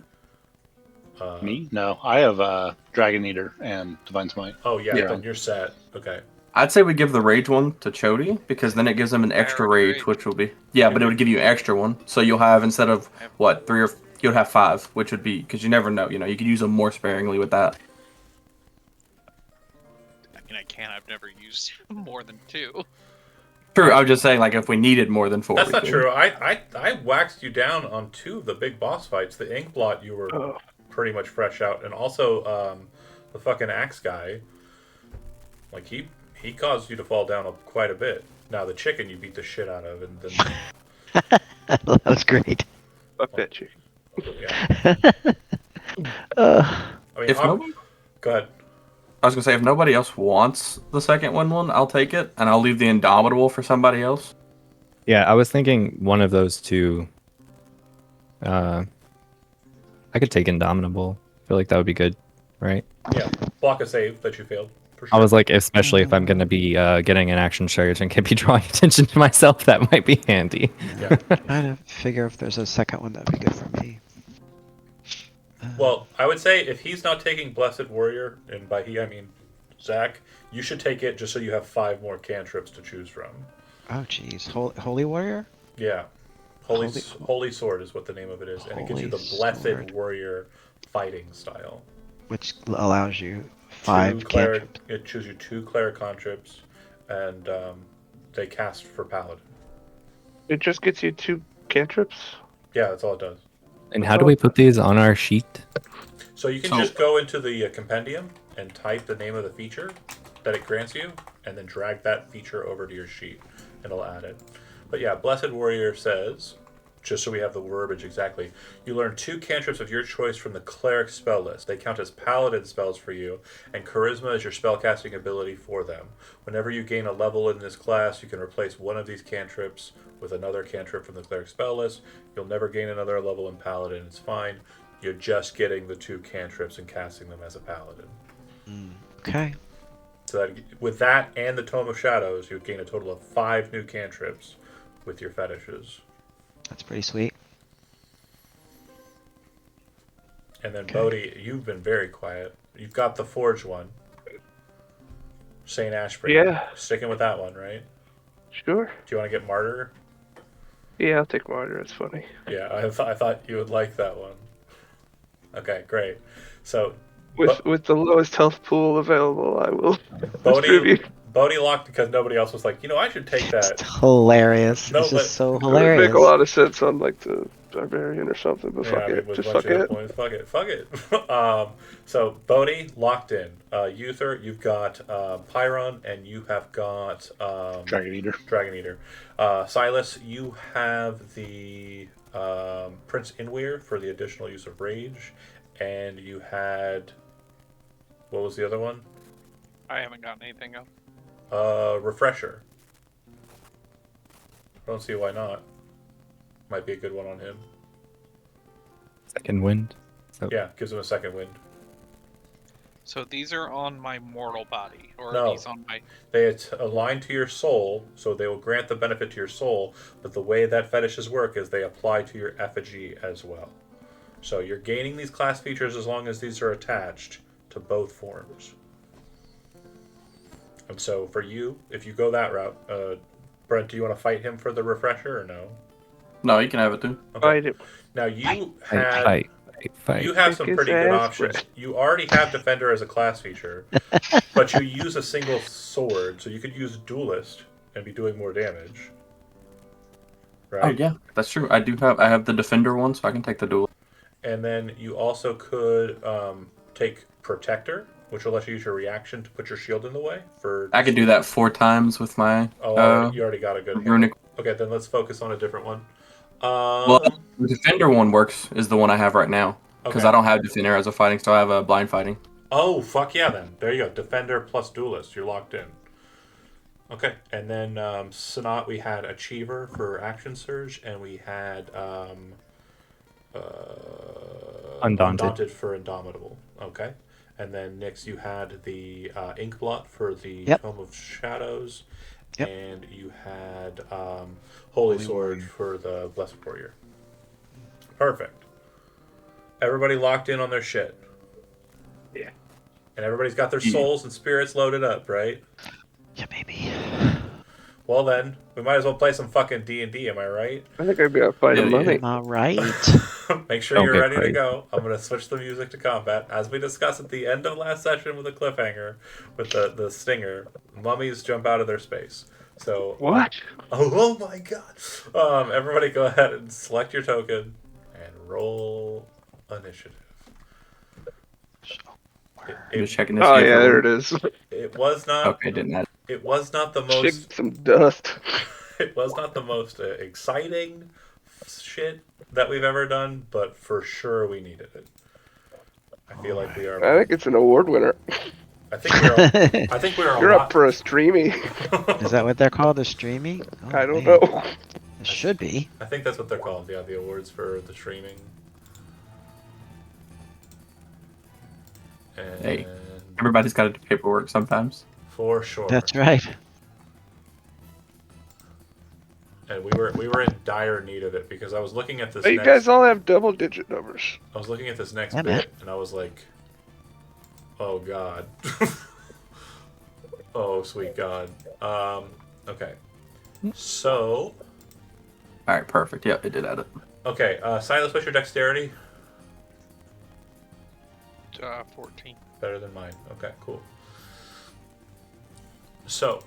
Me? No, I have Dragon Eater and Divine Smite. Oh yeah, Yeah. then you're set. Okay. I'd say we give the Rage one to Chody because then it gives him an extra would be Rage, great. which will be but it would give you an extra one. So you'll have instead of 3 or you'll have 5, which would be because you never know. You could use them more sparingly with that. I mean, I can't. I've never used more than 2. True. I was just saying, like, if we needed more than 4. That's we not could. true. I waxed you down on 2 of the big boss fights. The Inkblot you were Oh. pretty much fresh out, and also the fucking axe guy. Like he caused you to fall down quite a bit. Now the chicken you beat the shit out of, and then That was great. Fuck that chick. yeah. I mean, If nobody, go ahead. I was gonna say if nobody else wants the second one, I'll take it, and I'll leave the Indomitable for somebody else. Yeah, I was thinking one of those 2. I could take Indomitable. I feel like that would be good, right? Yeah, block a save that you failed. For I sure. was like, especially if I'm going to be getting an action surge and can be drawing attention to myself, that might be handy. Yeah. Trying to figure if there's a second one that'd be good for me. Well, I would say if he's not taking Blessed Warrior, and by he I mean Zach, you should take it just so you have 5 more cantrips to choose from. Oh jeez, Holy Warrior. Yeah. Holy- Holy Sword is what the name of it is, and it gives you the Holy Blessed Sword. Warrior fighting style. Which allows you 5 cantrips. It chooses you 2 cleric cantrips, and they cast for Paladin. It just gets you 2 cantrips. Yeah, that's all it does. And how do we put these on our sheet? So you can So- just go into the compendium and type the name of the feature that it grants you, and then drag that feature over to your sheet, and it'll add it. But yeah, Blessed Warrior says, just so we have the verbiage exactly, you learn 2 cantrips of your choice from the cleric spell list. They count as paladin spells for you, and charisma is your spellcasting ability for them. Whenever you gain a level in this class, you can replace one of these cantrips with another cantrip from the cleric spell list. You'll never gain another level in paladin. It's fine. You're just getting the 2 cantrips and casting them as a paladin. Okay. So that with that and the Tome of Shadows, you gain a total of 5 new cantrips with your fetishes. That's pretty sweet. And then Okay. Bodhi, you've been very quiet. You've got the Forge one. St. Ashbury. Yeah. Sticking with that one, right? Sure. Do you want to get Martyr? Yeah, I'll take Martyr. It's funny. Yeah, I thought you would like that one. Okay, great. So With the lowest health pool available, I will Bodhi, distribute. Bodhi locked because nobody else was like, I should take that. It's hilarious. No, it's just so It would hilarious. make a lot of sense on like the Barbarian or something, but Yeah, fuck I mean, it. with Just a bunch fuck of it. points, fuck it. So Bodhi locked in. Uther, you've got Pyron, and you have got Dragon Eater. Dragon Eater. Silas, you have the Prince Inweir for the additional use of Rage, and you had what was the other one? I haven't gotten anything else. Refresher. I don't see why not. Might be a good one on him. Second wind. So Yeah, gives him a second wind. So these are on my mortal body, or No. are these on my? They align to your soul, so they will grant the benefit to your soul, but the way that fetishes work is they apply to your effigy as well. So you're gaining these class features as long as these are attached to both forms. And so for you, if you go that route, Brent, do you want to fight him for the refresher or no? No, you can have it too. Fight it. Now you fight. you have Kick some his pretty good ass, options. Brent. You already have Defender as a class feature, but you use a single sword, so you could use Duelist and be doing more damage. Right? Oh yeah, that's true. I have the Defender one, so I can take the duel. And then you also could take Protector, which will let you use your reaction to put your shield in the way. I could do that 4 times with my You already got a good hand. runic. Okay, then let's focus on a different one. Well, the Defender one works is the one I have right now because Okay. I don't have Defender as a fighting, so I have a blind fighting. Oh, fuck yeah, then. There you go. Defender plus Duelist. You're locked in. Okay, and then Sonat, we had Achiever for Action Surge, and we had Undaunted for Indomitable. Okay. And then Nyx, you had the Inkblot for the Yep. Tome of Shadows, Yep. and you had Holy Sword for the Blessed Warrior. Perfect. Everybody locked in on their shit. Yeah. And everybody's got their souls and spirits loaded up, right? Yeah, maybe. Well then, we might as well play some fucking D&D, am I right? I think I'd be out fighting Yeah, money. Am I right? Make sure Don't you're get ready to crazy. go. I'm going to switch the music to combat. As we discussed at the end of last session with the cliffhanger, with the stinger, mummies jump out of their space. So What? Oh my god. Everybody go ahead and select your token and roll initiative. I'm just checking this. Oh here yeah, for there one. it is. It was not Okay, didn't add. it was not the Shake most some dust. it was not the most exciting shit that we've ever done, but for sure we needed it. I feel like we are. I think it's an award winner. I think we are. You're a up lot. for a streamy. Is that what they're called? A streamy? Oh, I don't man. know. It should be. I think that's what they're called. Yeah, the awards for the streaming. And Hey. Everybody's got to do paperwork sometimes. for sure. That's right. And we were in dire need of it because I was looking at this. But you next, guys all have double-digit numbers. I was looking at this next Yeah, man. bit, and I was like, "Oh God, oh sweet God." Okay, so All right, perfect. Yeah, it did add it. okay, Silas, what's your dexterity? 14. Better than mine. Okay, cool. So,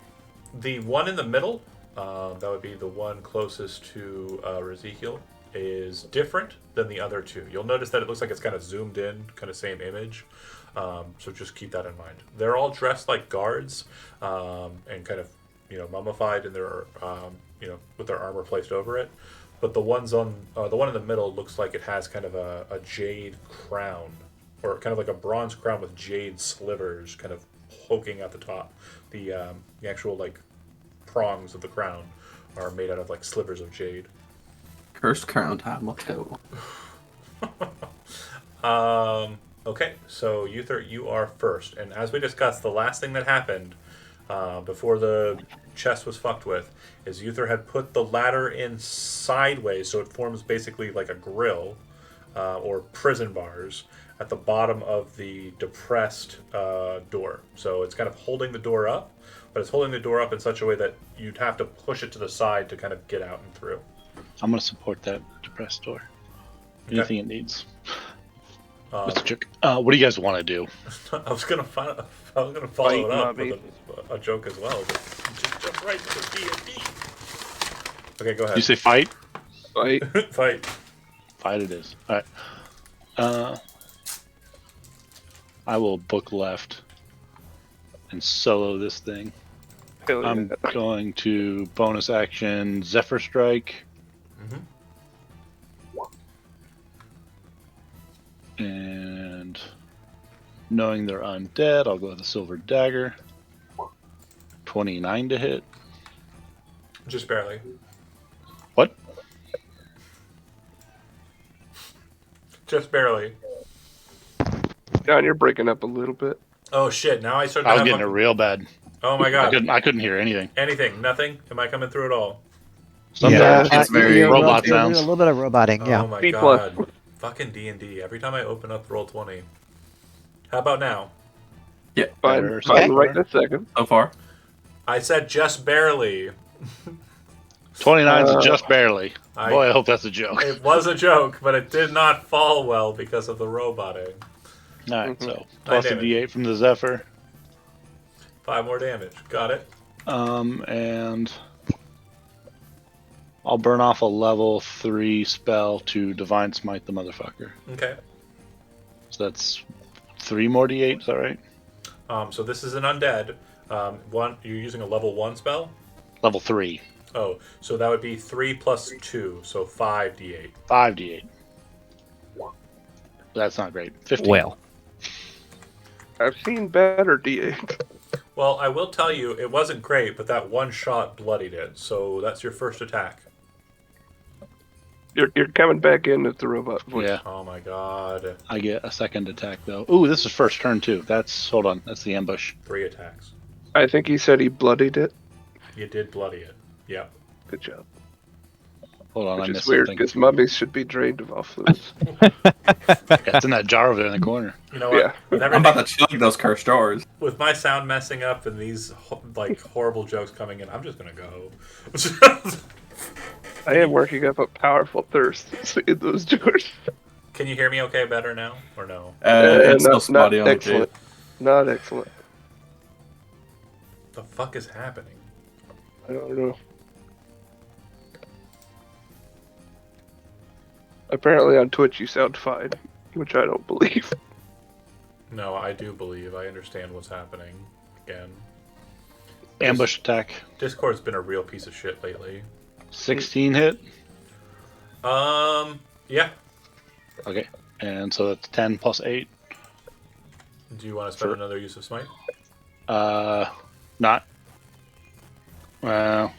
the one in the middle, that would be the one closest to Ezekiel, is different than the other two. You'll notice that it looks like it's kind of zoomed in, kind of same image. So just keep that in mind. They're all dressed like guards and kind of, mummified in their, with their armor placed over it. But the one in the middle looks like it has kind of a jade crown, or kind of like a bronze crown with jade slivers kind of poking out the top. The actual like prongs of the crown are made out of like slivers of jade. Cursed crown time. Let's go. Okay, so Uther, you are first, and as we discussed, the last thing that happened before the chest was fucked with is Uther had put the ladder in sideways, so it forms basically like a grill or prison bars at the bottom of the depressed door. So it's kind of holding the door up, but it's holding the door up in such a way that you'd have to push it to the side to kind of get out and through. I'm going to support that depressed door. Anything it needs. Mr. Chick, what do you guys want to do? I was gonna follow it up with a joke as well. But just jump right to the D&D. Okay, go ahead. Did you say fight? Fight. Fight. Fight it is. All right. I will book left and solo this thing. Hell yeah. I'm going to bonus action Zephyr Strike. Mm-hmm. And knowing they're undead, I'll go with the Silver Dagger. 29 to hit. Just barely. What? Just barely. John, you're breaking up a little bit. Oh shit! Now I started. I was getting it real bad. Oh my god! I couldn't hear anything. Anything? Nothing? Am I coming through at all? Sometimes it's very robot you're sounds. a little bit of roboting, yeah. Oh my B+. god! Fucking D&D. Every time I open up Roll20. How about now? Yeah, Fine, Better, fine so right this second. so far. I said just barely. 29's just barely. I- Boy, I hope that's a joke. It was a joke, but it did not fall well because of the roboting. Alright, so plus a damage. d8 from the Zephyr. 5 more damage. Got it. And I'll burn off a level 3 spell to Divine Smite the motherfucker. Okay. So that's 3 more d8, is that right? So this is an undead. You're using a level 1 spell? Level 3. Oh, so that would be 3 plus 2, so 5d8. 5 d8. That's not great. 15. Well, I've seen better D8. Well, I will tell you, it wasn't great, but that one shot bloodied it. So that's your first attack. You're coming back in at the robot voice. Yeah, Oh my god. I get a second attack though. Ooh, this is first turn too. Hold on. That's the ambush. 3 attacks. I think he said he bloodied it. You did bloody it. Yep. Good job. Hold on, I Which is missed weird something. because mummies should be drained of all fluids. Yeah, it's in that jar over there in the corner. You know what? Yeah. With I'm everything, about to chug those cursed jars. with my sound messing up and these horrible jokes coming in, I'm just gonna go. I am working up a powerful thirst in those jars. Can you hear me okay better now, or no? It's still not spotty on the excellent. tape. Not excellent. The fuck is happening? I don't know. Apparently on Twitch you sound fine, which I don't believe. No, I do believe. I understand what's happening. Again. Ambush attack. Discord's been a real piece of shit lately. 16 hit. Yeah. Okay. And so that's 10 plus 8. Do you want to spend another use of smite? Not. Well.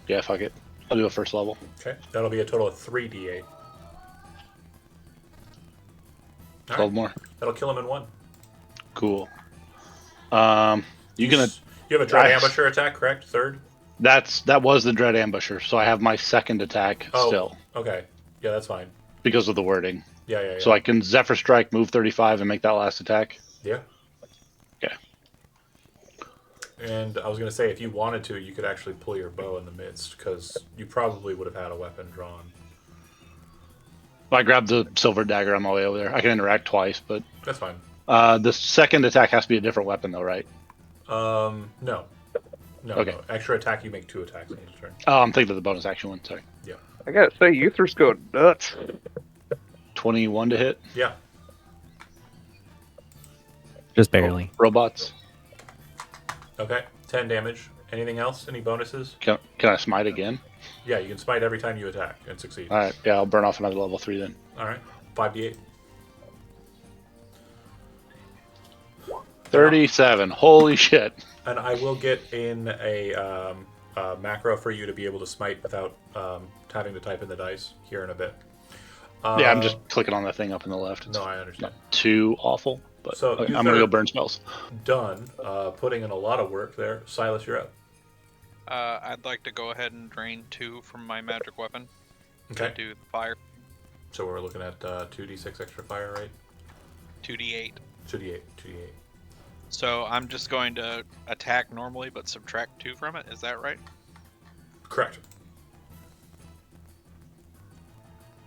Yeah, fuck it. I'll do a first level. Okay. That'll be a total of 3d8. 12 more. That'll kill him in 1. Cool. You gonna? You have a Dread Nice. Ambusher attack, correct? Third? That was the Dread Ambusher, so I have my second attack still Okay. Yeah, that's fine. because of the wording. Yeah. So I can Zephyr Strike, move 35, and make that last attack. Yeah. Okay. And I was going to say, if you wanted to, you could actually pull your bow in the midst, because you probably would have had a weapon drawn. I grabbed the Silver Dagger on my way over there. I can interact twice, but That's fine. the second attack has to be a different weapon, though, right? No. Okay. No. Extra attack, you make 2 attacks on each turn. Oh, I'm thinking of the bonus action one. Sorry. I gotta say, Uther's going nuts. 21 to hit. Yeah. just barely. Robots. Okay. 10 damage. Anything else? Any bonuses? Can I smite again? Yeah, you can smite every time you attack and succeed. All right. Yeah, I'll burn off another level 3 then. All right. 5d8. 37. Holy shit. And I will get in a macro for you to be able to smite without having to type in the dice here in a bit. Yeah, I'm just clicking on that thing up in the left. It's No, I understand. not too awful, but So okay, you I'm gonna go third- burn spells. Done. Putting in a lot of work there. Silas, you're up. I'd like to go ahead and drain 2 from my magic weapon. Okay. Do the fire. So we're looking at 2d6 extra fire, right? 2d8. 2d8. So I'm just going to attack normally, but subtract 2 from it. Is that right? Correct.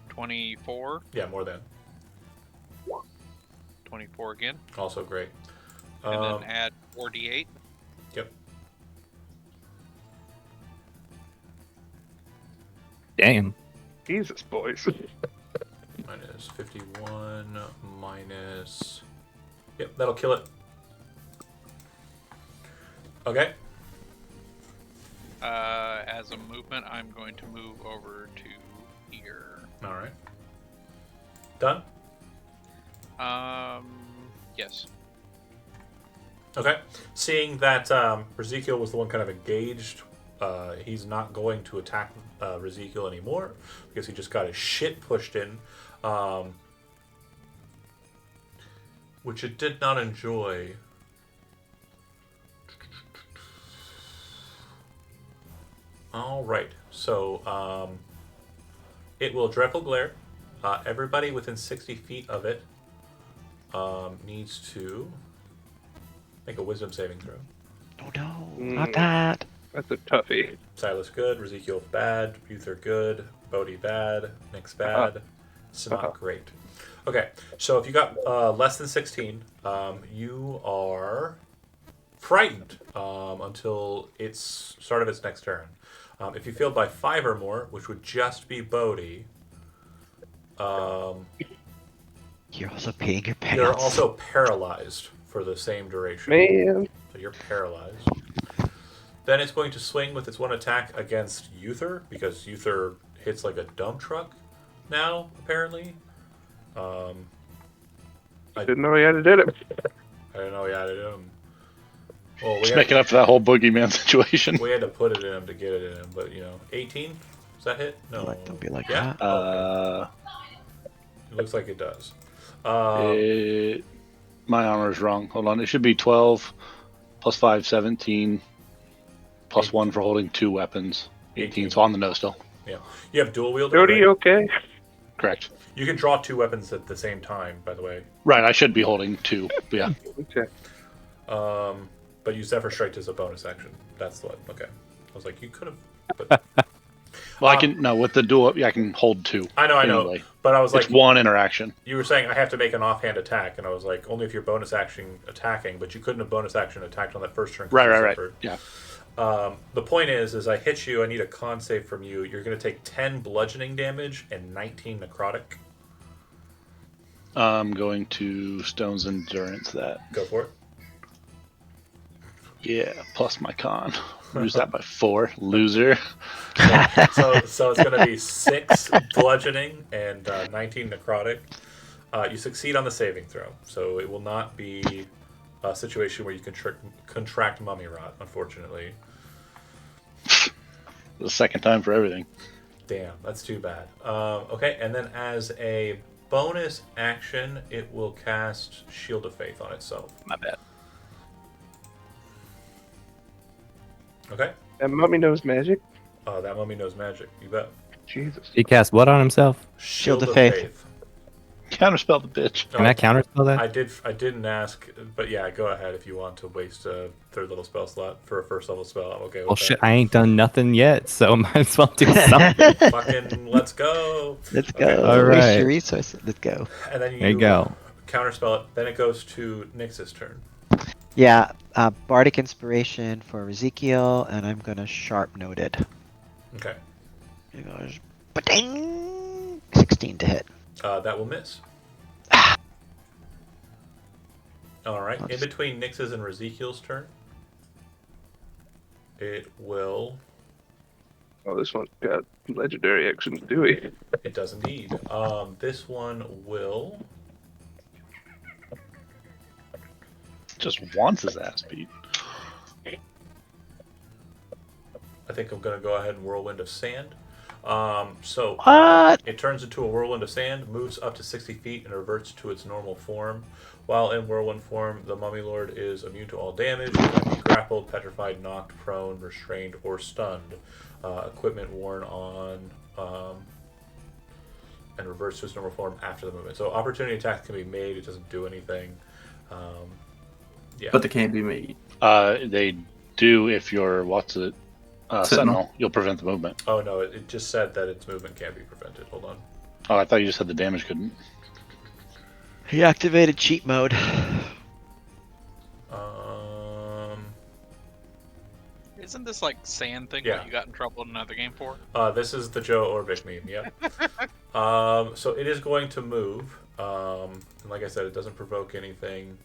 24. Yeah, more than. 24 again. Also great. And then add 4d8. Yep. Damn. Jesus, boys. Minus 51, minus... Yep, that'll kill it. Okay. As a movement, I'm going to move over to here. Alright. Done? Yes. Okay. Seeing that Ezekiel was the one kind of engaged, he's not going to attack Ezekiel anymore because he just got his shit pushed in, which it did not enjoy. All right. So it will Dreadful Glare. Everybody within 60 feet of it needs to make a Wisdom saving throw. Oh no, not that. That's a toughie. Silas good, Ezekiel bad, Uther good, Bodhi bad, Nick's bad, Sanat great. Okay, so if you got less than 16, you are frightened until it's start of its next turn. If you failed by 5 or more, which would just be Bodhi, You're also peeing your pants. you're also paralyzed for the same duration. Man. So you're paralyzed. Then it's going to swing with its one attack against Uther, because Uther hits like a dump truck now, apparently. I Didn't know he had to did it. I don't know, yeah, I didn't. Well, Just making up for that whole boogeyman situation. we had to put it in him to get it in him, but 18? Does that hit? No. Don't be like Yeah? that. It looks like it does. My armor is wrong. Hold on. It should be 12 plus 5, 17 plus 1 for holding 2 weapons. 18. So on the nose still. Yeah. You have dual wield. Jody, okay? Correct. You can draw 2 weapons at the same time, by the way. Right. I should be holding 2. But yeah. Okay. But use Zephyr Strike as a bonus action. That's what. Okay. I was like, you could have. But... Well, I can with the dual. Yeah, I can hold 2. I know. Anyway. But I was like, it's one interaction. You were saying I have to make an offhand attack, and I was like, only if you're bonus action attacking, but you couldn't have bonus action attacked on that first turn. Right. Yeah. The point is I hit you. I need a con save from you. You're going to take 10 bludgeoning damage and 19 necrotic. I'm going to Stone's Endurance that. Go for it. Yeah, plus my con. Lose that by 4. Loser. So it's going to be 6 bludgeoning and 19 necrotic. You succeed on the saving throw, so it will not be a situation where you contract mummy rot, unfortunately. The second time for everything. Damn, that's too bad. Okay, and then as a bonus action, it will cast Shield of Faith on itself. My bad. Okay. And Mummy knows magic? That mummy knows magic. You bet. Jesus. He cast what on himself? Shield of of Faith. Faith. Counterspell the bitch. Can I counterspell that? I didn't ask, but yeah, go ahead if you want to waste a 3rd level spell slot for a 1st level spell. I'm okay with Well, that. shit, I ain't done nothing yet, so might as well do something. Fucking let's go. Let's go. Okay. All Waste right. your resources. Let's go. And then There you go. counterspell it. Then it goes to Nyx's turn. Yeah, Bardic Inspiration for Ezekiel, and I'm gonna Sharp Noted. Okay. It goes, ba-ding! 16 to hit. That will miss. All right. In between Nyx's and Ezekiel's turn, it will. Oh, this one's got legendary actions, do we? It does indeed. This one will. Just wants his ass beat. I think I'm going to go ahead and Whirlwind of Sand. So What? it turns into a Whirlwind of Sand, moves up to 60 feet, and reverts to its normal form. While in Whirlwind form, the Mummy Lord is immune to all damage, can be grappled, petrified, knocked prone, restrained, or stunned. Equipment worn on and reverts to its normal form after the movement. So opportunity attack can be made. It doesn't do anything. Yeah. But they can't be made. They do if you're Sentinel. Sentinel. You'll prevent the movement. Oh no! It just said that its movement can't be prevented. Hold on. Oh, I thought you just said the damage couldn't. He activated cheat mode. Isn't this like sand thing Yeah. that you got in trouble in another game for? This is the Joe Orbic meme. Yep. So it is going to move. And like I said, it doesn't provoke anything.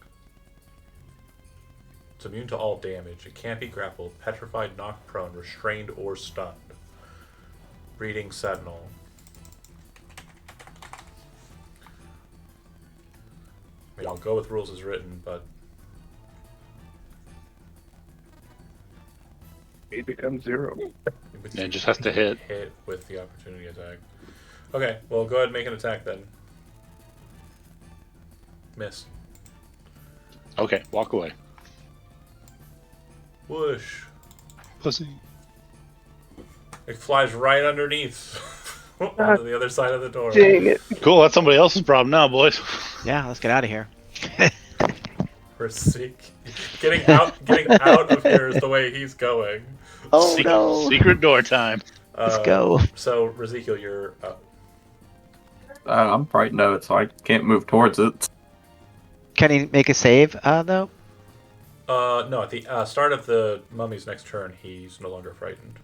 It's immune to all damage. It can't be grappled, petrified, knocked prone, restrained, or stunned. Breeding Sentinel. I mean, I'll go with rules as written, but It becomes 0. Yeah, it just has to hit. Hit with the opportunity attack. Okay, well, go ahead and make an attack then. Miss. Okay, walk away. Whoosh. Pussy. It flies right underneath onto the other side of the door. Dang it. Cool, that's somebody else's problem now, boys. Yeah, let's get out of here. For Zeke. Getting out of here is the way he's going. Oh no! Secret door time. Let's go. So, Ezekiel, you're up. I'm frightened of it, so I can't move towards it. Can he make a save, though? No, at the start of the mummy's next turn, he's no longer frightened.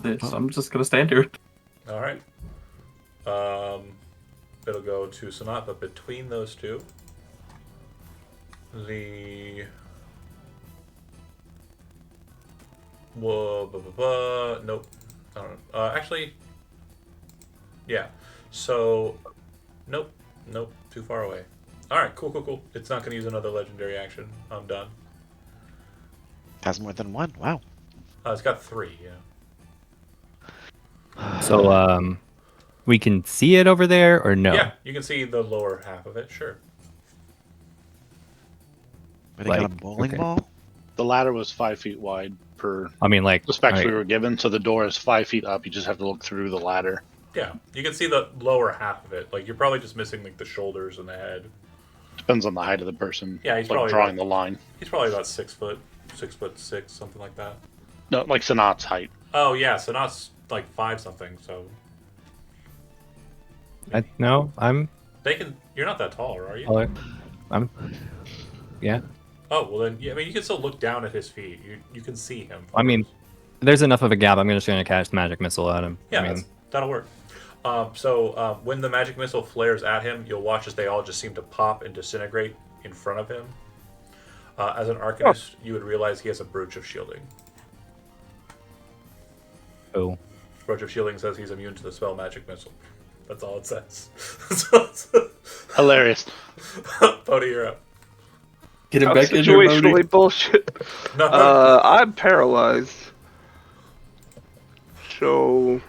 I'm just gonna stand here. All right. It'll go to Sanat, but between those two, the nope. I don't know. Actually, yeah. So, nope. Too far away. All right. Cool. It's not going to use another legendary action. I'm done. Has more than one. Wow. It's got 3. Yeah. So, we can see it over there, or no? Yeah, you can see the lower half of it. Sure. But they got a Like, bowling okay. ball? The ladder was 5 feet wide per I mean, like, the specs alright. we were given, so the door is 5 feet up. You just have to look through the ladder. Yeah, you can see the lower half of it. Like, you're probably just missing like the shoulders and the head. Depends on the height of the person. Yeah, he's like probably drawing about- the line. He's probably about 6 foot, 6'6", something like that. No, like Sanat's height. Oh yeah, so not like 5 something. So No, I'm they can. You're not that tall, are you? taller. Yeah. Oh well, then yeah. I mean, you can still look down at his feet. You can see him. I mean, there's enough of a gap. I'm just going to cast magic missile at him. Yeah, I mean, that'll work. So when the magic missile flares at him, you'll watch as they all just seem to pop and disintegrate in front of him. As an Arcanist, you would realize he has a Brooch of Shielding. oh, Brooch of Shielding says he's immune to the spell Magic Missile. That's all it says. Hilarious. Bodhi, you're up. Get him I'm back in here, Bodhi. situationally bullshit. No, I'm paralyzed. So,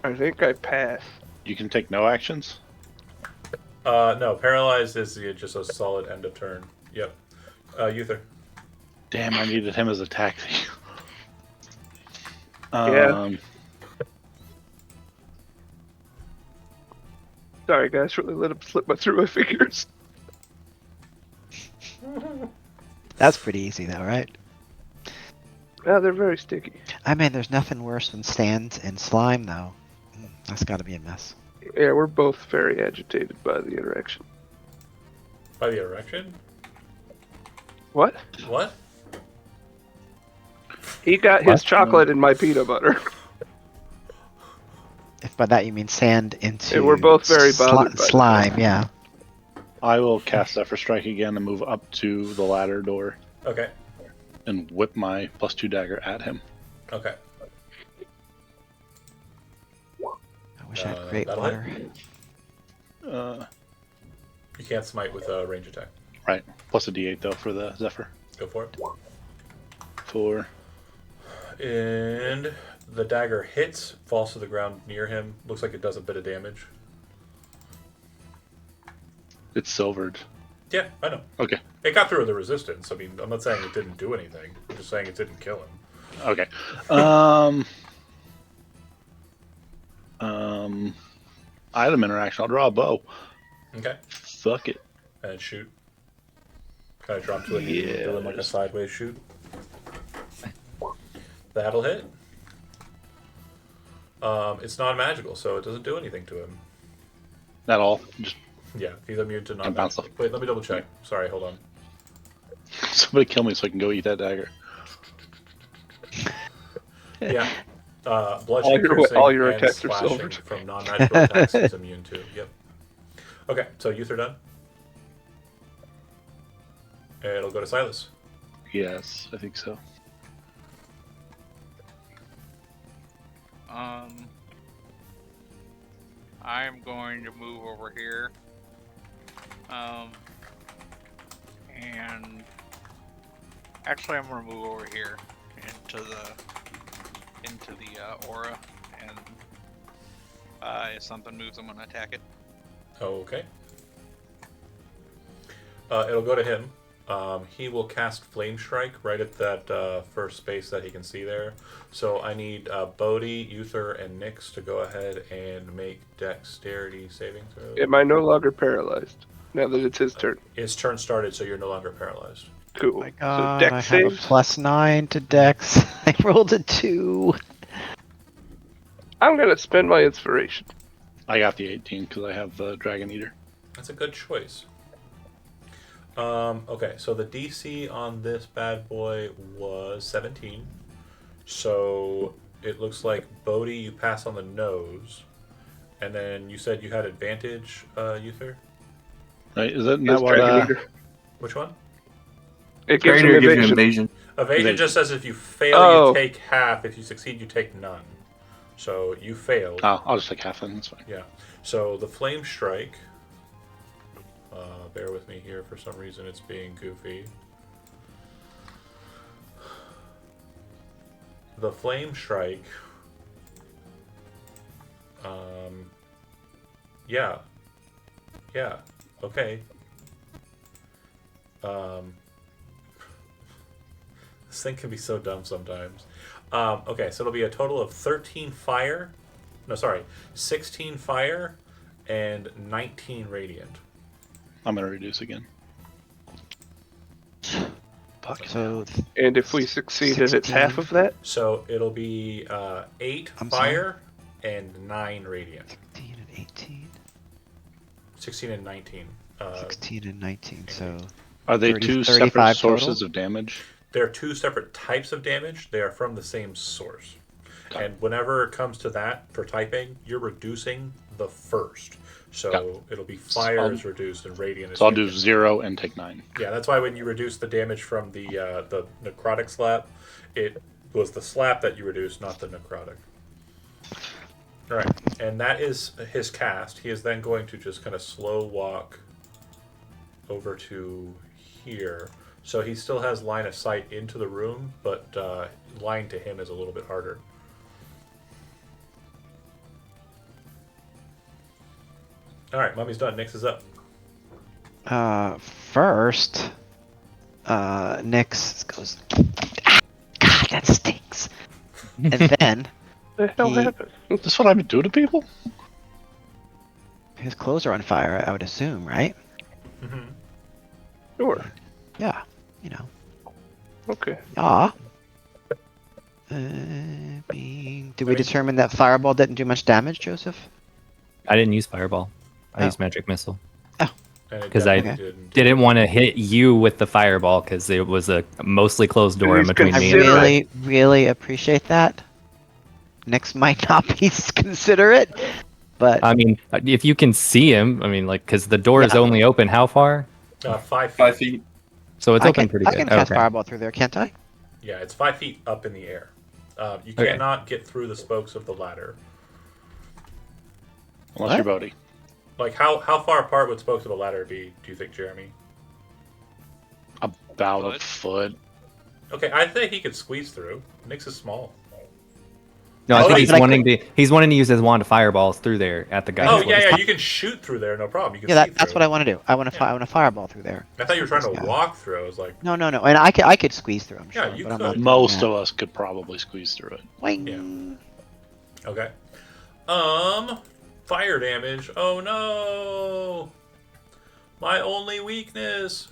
I think I pass. You can take no actions. no, paralyzed is just a solid end of turn. Yep. Uther. Damn, I needed him as a taxi. Yeah. Sorry, guys, really let him slip through my fingers. That's pretty easy, though, right? Yeah, they're very sticky. I mean, there's nothing worse than sand and slime, though. That's got to be a mess. Yeah, we're both very agitated by the interaction. By the erection? What? What? He got his chocolate in my peanut butter. If by that you mean sand into And we're both very bothered by that. slime, yeah. I will cast Zephyr Strike again and move up to the ladder door Okay. and whip my +2 dagger at him. Okay. I wish I had great that'll water. You can't smite with a range attack. Right. Plus a d8 though for the Zephyr. Go for it. 4. And the dagger hits, falls to the ground near him. Looks like it does a bit of damage. It's silvered. Yeah, I know. Okay. It got through the resistance. I mean, I'm not saying it didn't do anything. I'm just saying it didn't kill him. item interaction. I'll draw a bow. Okay. Fuck it. And shoot. Kind of drop to a knee, Yeah, doing like a there's- sideways shoot. That'll hit. It's non-magical, so it doesn't do anything to him. Not all. Just Yeah, he's immune to And bounce non-magical. Wait, let me double check. Sorry, hold on. somebody kill me so I can go eat that dagger. Yeah. Bludgeoning, all your and attacks are slashing silvered. from non-magical attacks he's immune to. Yep. Okay, so youth are done. And it'll go to Silas. Yes, I think so. I'm going to move over here. And actually, I'm gonna move over here into the aura, and if something moves, I'm gonna attack it. Okay. It'll go to him. He will cast Flame Strike right at that first space that he can see there. So I need Bodhi, Uther, and Nyx to go ahead and make dexterity saving throws. Am I no longer paralyzed now that it's his turn? His turn started, so you're no longer paralyzed. Cool. Oh my god, so I dex have a saves. +9 to Dex. I rolled a 2. I'm gonna spend my inspiration. I got the 18 because I have the Dragon Eater. That's a good choice. Okay, so the DC on this bad boy was 17. So it looks like Bodhi, you pass on the nose. And then you said you had advantage, Uther? Right? Isn't Yes, that what? Dragon Eater. Which one? It gives Greater him gives you evasion. invasion. Evasion Evasion. just says if you fail, Oh. you take half. If you succeed, you take none. So you failed. Oh, I'll just take half then. That's fine. Yeah. So the Flame Strike. Bear with me here. For some reason, it's being goofy. The Flame Strike. Yeah. Yeah. Okay. This thing can be so dumb sometimes. Okay, so it'll be a total of 13 fire. No, sorry. 16 fire and 19 radiant. I'm gonna reduce again. Fuck. So And if we succeed, it's 16. half of that. So it'll be 8 I'm fire and 9 radiant. 16 and 18. 16 and 19. 16 and 19. So Are they 30 two 35 separate sources total? of damage? They're two separate types of damage. They are from the same source. Got it. And whenever it comes to that for typing, you're reducing the first. So Got it. it'll be fire is reduced and radiant is So I'll do taken. 0 and take 9. Yeah, that's why when you reduce the damage from the necrotic slap, it was the slap that you reduced, not the necrotic. All right, and that is his cast. He is then going to just kind of slow walk over to here. So he still has line of sight into the room, but line to him is a little bit harder. All right, Mummy's done. Nyx is up. First, Nyx goes, "Ah, God, that stinks. And then The hell He- happened? Is this what I've been doing to people? his clothes are on fire, I would assume, right? Mm-hmm. Sure. Yeah, you know. Okay. Ah. Did we determine that fireball didn't do much damage, Joseph? I didn't use fireball. I Oh. used magic missile. And it 'Cause I definitely Didn't want to hit you with the fireball because it was a mostly closed door in He's between I me and considerate. really, really appreciate that. Nyx might not be considerate, but I mean, if you can see him, I mean, like, because the door is Yeah. only open how far? 5 feet. 5 feet. So it's I open can, pretty I good. can cast Okay. fireball through there, can't I? Yeah, it's 5 feet up in the air. You Okay. cannot get through the spokes of the ladder. Unless What? you're Bodhi. Like, how far apart would spokes of a ladder be, do you think, Jeremy? About a Foot? foot. Okay, I think he could squeeze through. Nyx is small. No, I Oh, think wait, he's but I wanting to use his wand of fireballs through there at the guy. Oh, That's what yeah, he's- yeah, you can shoot through there, no problem. You can Yeah, see that's through. what I want to do. I want to, I want to fireball through there. I thought you were trying to Yeah. walk through. I was like, No, no, no. And I could squeeze through. I'm Yeah, sure. you but I'm could. not doing Most that. of us could probably squeeze through it. Boing. okay. fire damage. Oh no! My only weakness.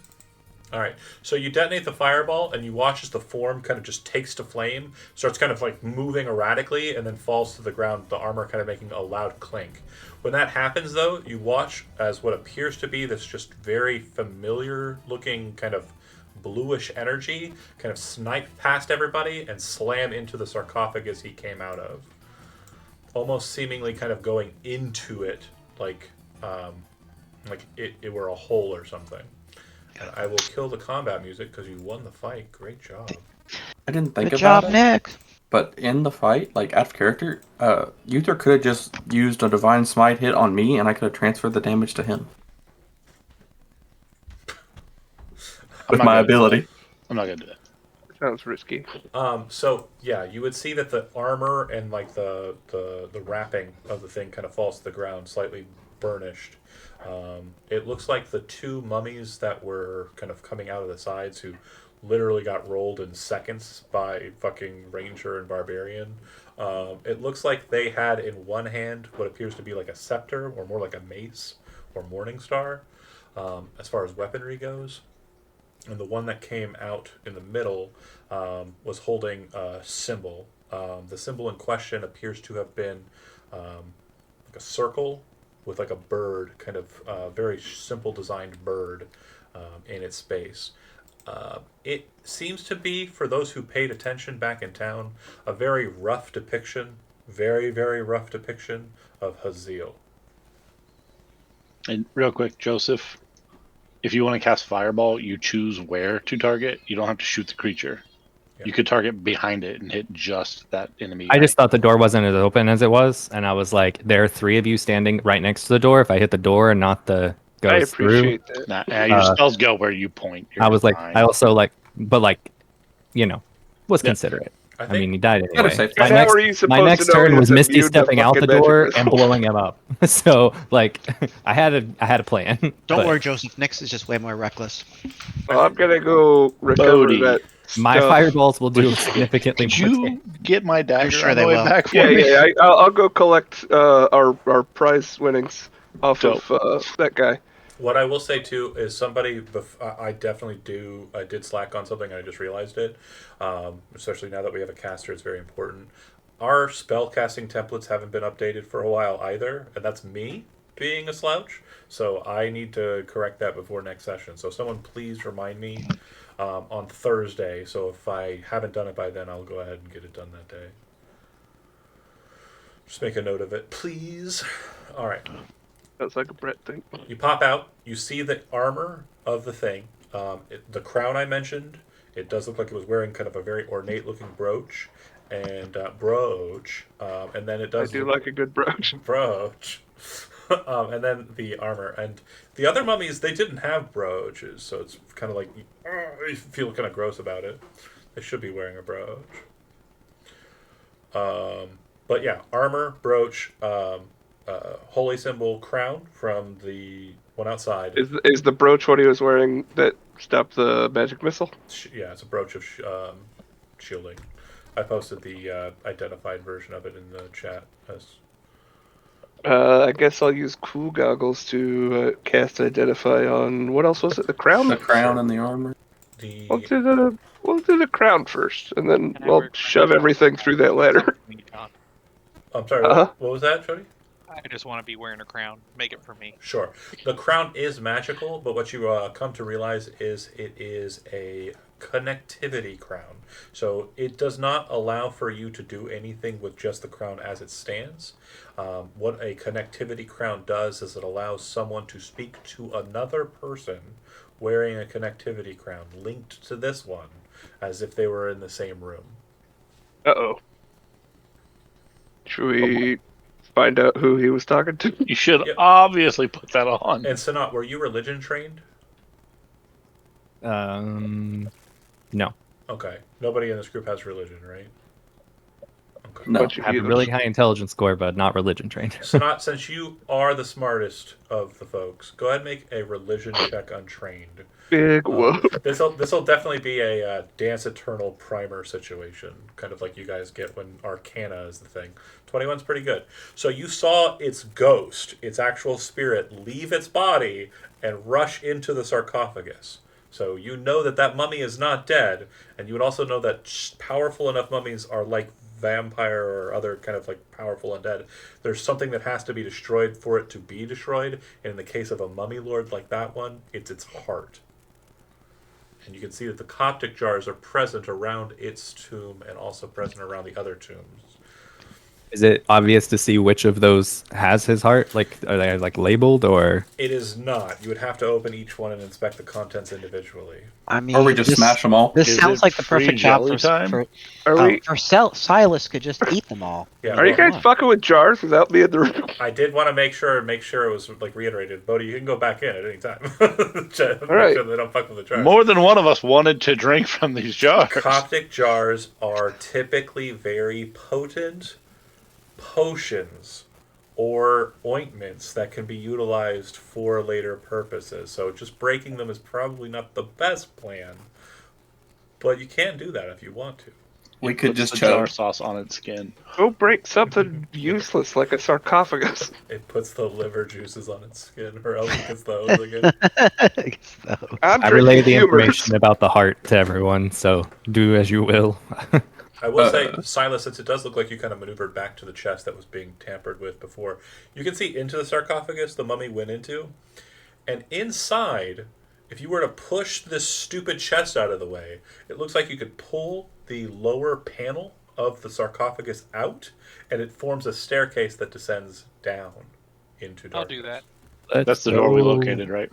All right, so you detonate the fireball, and you watch as the form kind of just takes to flame, starts kind of like moving erratically, and then falls to the ground, the armor kind of making a loud clink. When that happens, though, you watch as what appears to be this just very familiar-looking kind of bluish energy kind of snipe past everybody and slam into the sarcophagus he came out of. Almost seemingly kind of going into it like it were a hole or something. And I will kill the combat music because you won the fight. Great job. I didn't think Good about job, it, Nick. but in the fight, like out of character, Uther could have just used a divine smite hit on me, and I could have transferred the damage to him with my ability. I'm not gonna do that. Sounds risky. So yeah, you would see that the armor and like the wrapping of the thing kind of falls to the ground, slightly burnished. It looks like the two mummies that were kind of coming out of the sides, who literally got rolled in seconds by fucking Ranger and Barbarian. It looks like they had in one hand what appears to be like a scepter, or more like a mace or morning star, as far as weaponry goes. And the one that came out in the middle was holding a symbol. The symbol in question appears to have been like a circle with like a bird, kind of very simple designed bird in its space. It seems to be, for those who paid attention back in town, a very rough depiction, very, very rough depiction of Haziel. And real quick, Joseph, if you want to cast Fireball, you choose where to target. You don't have to shoot the creature. Yeah. You could target behind it and hit just that enemy. I just thought the door wasn't as open as it was, and I was like, there are three of you standing right next to the door. If I hit the door and not the I goes through, appreciate that. Your spells go where you point. I was like, fine. I also like, but like, was considerate. I I think mean, he died Gotta anyway. say, My How next, are you supposed my next to know turn he was was Misty immune to stepping out the fucking door magic and missile? blowing him up. So like, I had a plan. Don't but worry, Joseph. Nick's is just way more reckless. Well, I'm gonna go recover Bodhi. that. My stuff. fireballs will do significantly Did more you damage. get my dagger sure on the they way will. back for Yeah, me? yeah. I'll go collect our prize winnings off Dope. of that guy. What I will say too is I definitely do. I did slack on something. And I just realized it. Especially now that we have a caster, it's very important. Our spell casting templates haven't been updated for a while either, and that's me being a slouch. So I need to correct that before next session. So someone please remind me on Thursday. So if I haven't done it by then, I'll go ahead and get it done that day. Just make a note of it, please. All right. That's like a Brett thing. You pop out. You see the armor of the thing. The crown I mentioned. It does look like it was wearing kind of a very ornate-looking brooch, and and then it does. I do like a good brooch. Brooch. And then the armor. And the other mummies, they didn't have brooches, so it's kind of like you feel kind of gross about it. They should be wearing a brooch. But yeah, armor, brooch, holy symbol, crown from the one outside. Is the brooch what he was wearing that stopped the magic missile? Yeah, it's a brooch of shielding. I posted the identified version of it in the chat. I guess I'll use cool goggles to cast identify on what else was it? The crown. The crown and the armor. We'll do the crown first, and then Can I we'll wear shove crown? everything through that ladder. I'm sorry. Uh-huh. What was that, Jody? I just want to be wearing a crown. Make it for me. Sure. The crown is magical, but what you come to realize is it is a connectivity crown. So it does not allow for you to do anything with just the crown as it stands. What a connectivity crown does is it allows someone to speak to another person wearing a connectivity crown linked to this one as if they were in the same room. Uh-oh. Should we find out who he was talking to? You should Yep. obviously put that on. And Sanat, were you religion trained? No. Okay. Nobody in this group has religion, right? Okay. No. Bunch of I have a heathens. really high intelligence score, but not religion trained. So, not since you are the smartest of the folks, go ahead and make a religion check untrained. Big whoa. This'll definitely be a Dance Eternal primer situation, kind of like you guys get when Arcana is the thing. 21's pretty good. So you saw its ghost, its actual spirit, leave its body and rush into the sarcophagus. So you know that mummy is not dead, and you would also know that powerful enough mummies are like vampire or other kind of like powerful undead. There's something that has to be destroyed for it to be destroyed, and in the case of a mummy lord like that one, it's its heart. And you can see that the Coptic jars are present around its tomb and also present around the other tombs. Is it obvious to see which of those has his heart? Like, are they like labeled or? It is not. You would have to open each one and inspect the contents individually. I mean, Or we just smash them all. This Is sounds it like the free perfect job jelly time? Silas could just eat them all. Yeah. Are you guys fucking with jars without me in the room? I did want to make sure it was like reiterated. Bodhi, you can go back in at any time. All right. Make sure they don't fuck with the jars. More than one of us wanted to drink from these jars. Coptic jars are typically very potent potions or ointments that can be utilized for later purposes. So just breaking them is probably not the best plan, but you can do that if you want to. We could Puts just the jar choke. sauce on its skin. Go break something useless like a sarcophagus. It puts the liver juices on its skin, or else it gets the hose again. I guess so. I relay the information about the heart to everyone, so do as you will. I will say, Silas, since it does look like you kind of maneuvered back to the chest that was being tampered with before, you can see into the sarcophagus the mummy went into, and inside, if you were to push this stupid chest out of the way, it looks like you could pull the lower panel of the sarcophagus out, and it forms a staircase that descends down into darkness. I'll do that. That's the door we located, right?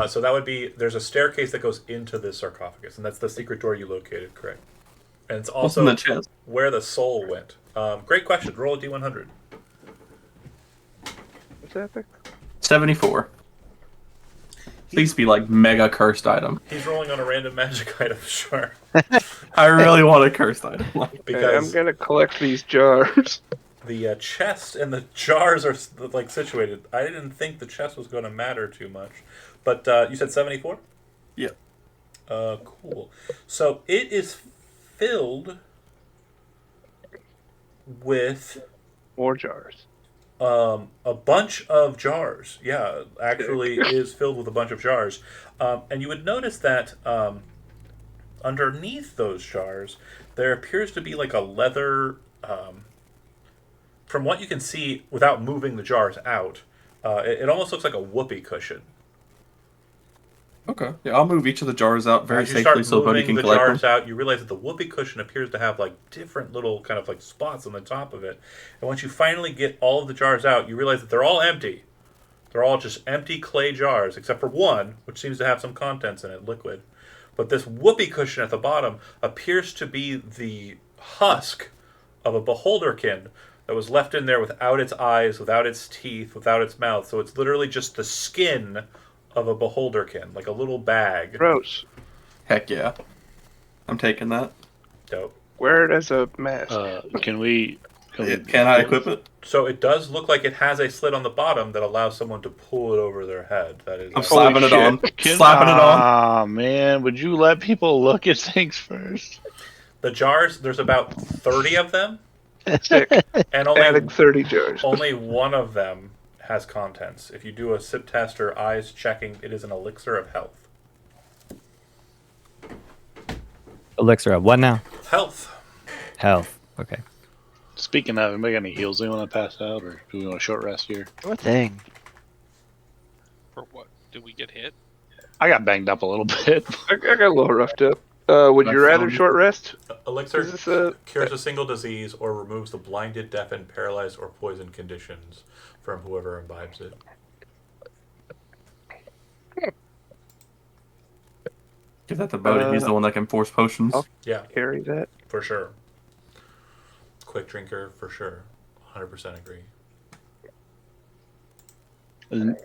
So that would be, there's a staircase that goes into this sarcophagus, and that's the secret door you located, correct? And it's What's also in the chest? where the soul went. Great question. Roll a D100. What's that thing? 74. Please be like mega cursed item. He's rolling on a random magic item, sure. I really want a cursed item. Because I'm gonna collect these jars. the chest and the jars are like situated. I didn't think the chest was going to matter too much. But you said 74? Yeah. Cool. So it is filled with More jars. a bunch of jars. Yeah, actually is filled with a bunch of jars. And you would notice that underneath those jars, there appears to be like a leather, from what you can see without moving the jars out, it almost looks like a whoopee cushion. Okay. Yeah, I'll move each of the jars out very As you safely start so Bodhi moving can the collect jars them. out, you realize that the whoopee cushion appears to have like different little kind of like spots on the top of it. And once you finally get all of the jars out, you realize that they're all empty. They're all just empty clay jars, except for one, which seems to have some contents in it, liquid. But this whoopee cushion at the bottom appears to be the husk of a beholderkin that was left in there without its eyes, without its teeth, without its mouth. So it's literally just the skin of a beholderkin, like a little bag. Gross. Heck yeah. I'm taking that. Dope. Wear it as a mask. Can we Can I equip it? So it does look like it has a slit on the bottom that allows someone to pull it over their head. That is. I'm slapping it shit. on. Slapping it on. Ah, man, would you let people look at things first? The jars. There's about 30 of them, Sick. and Adding 30 jars. only one of them has contents. If you do a sip test or eyes checking, it is an elixir of health. Elixir of what now? Health. Health. Okay. Speaking of, anybody got any heals they want to pass out, or do we want a short rest here? Sure thing. For what? Did we get hit? I got banged up a little bit. I got a little roughed up. Would My you rather phone. short rest? Elixir Is this a... cures a single disease or removes the blinded, deafened, paralyzed, or poisoned conditions from whoever imbibes it. Give that to Bodhi. He's the one that can force potions. I'll- Yeah, carry that? for sure. Quick drinker, for sure. 100% agree. And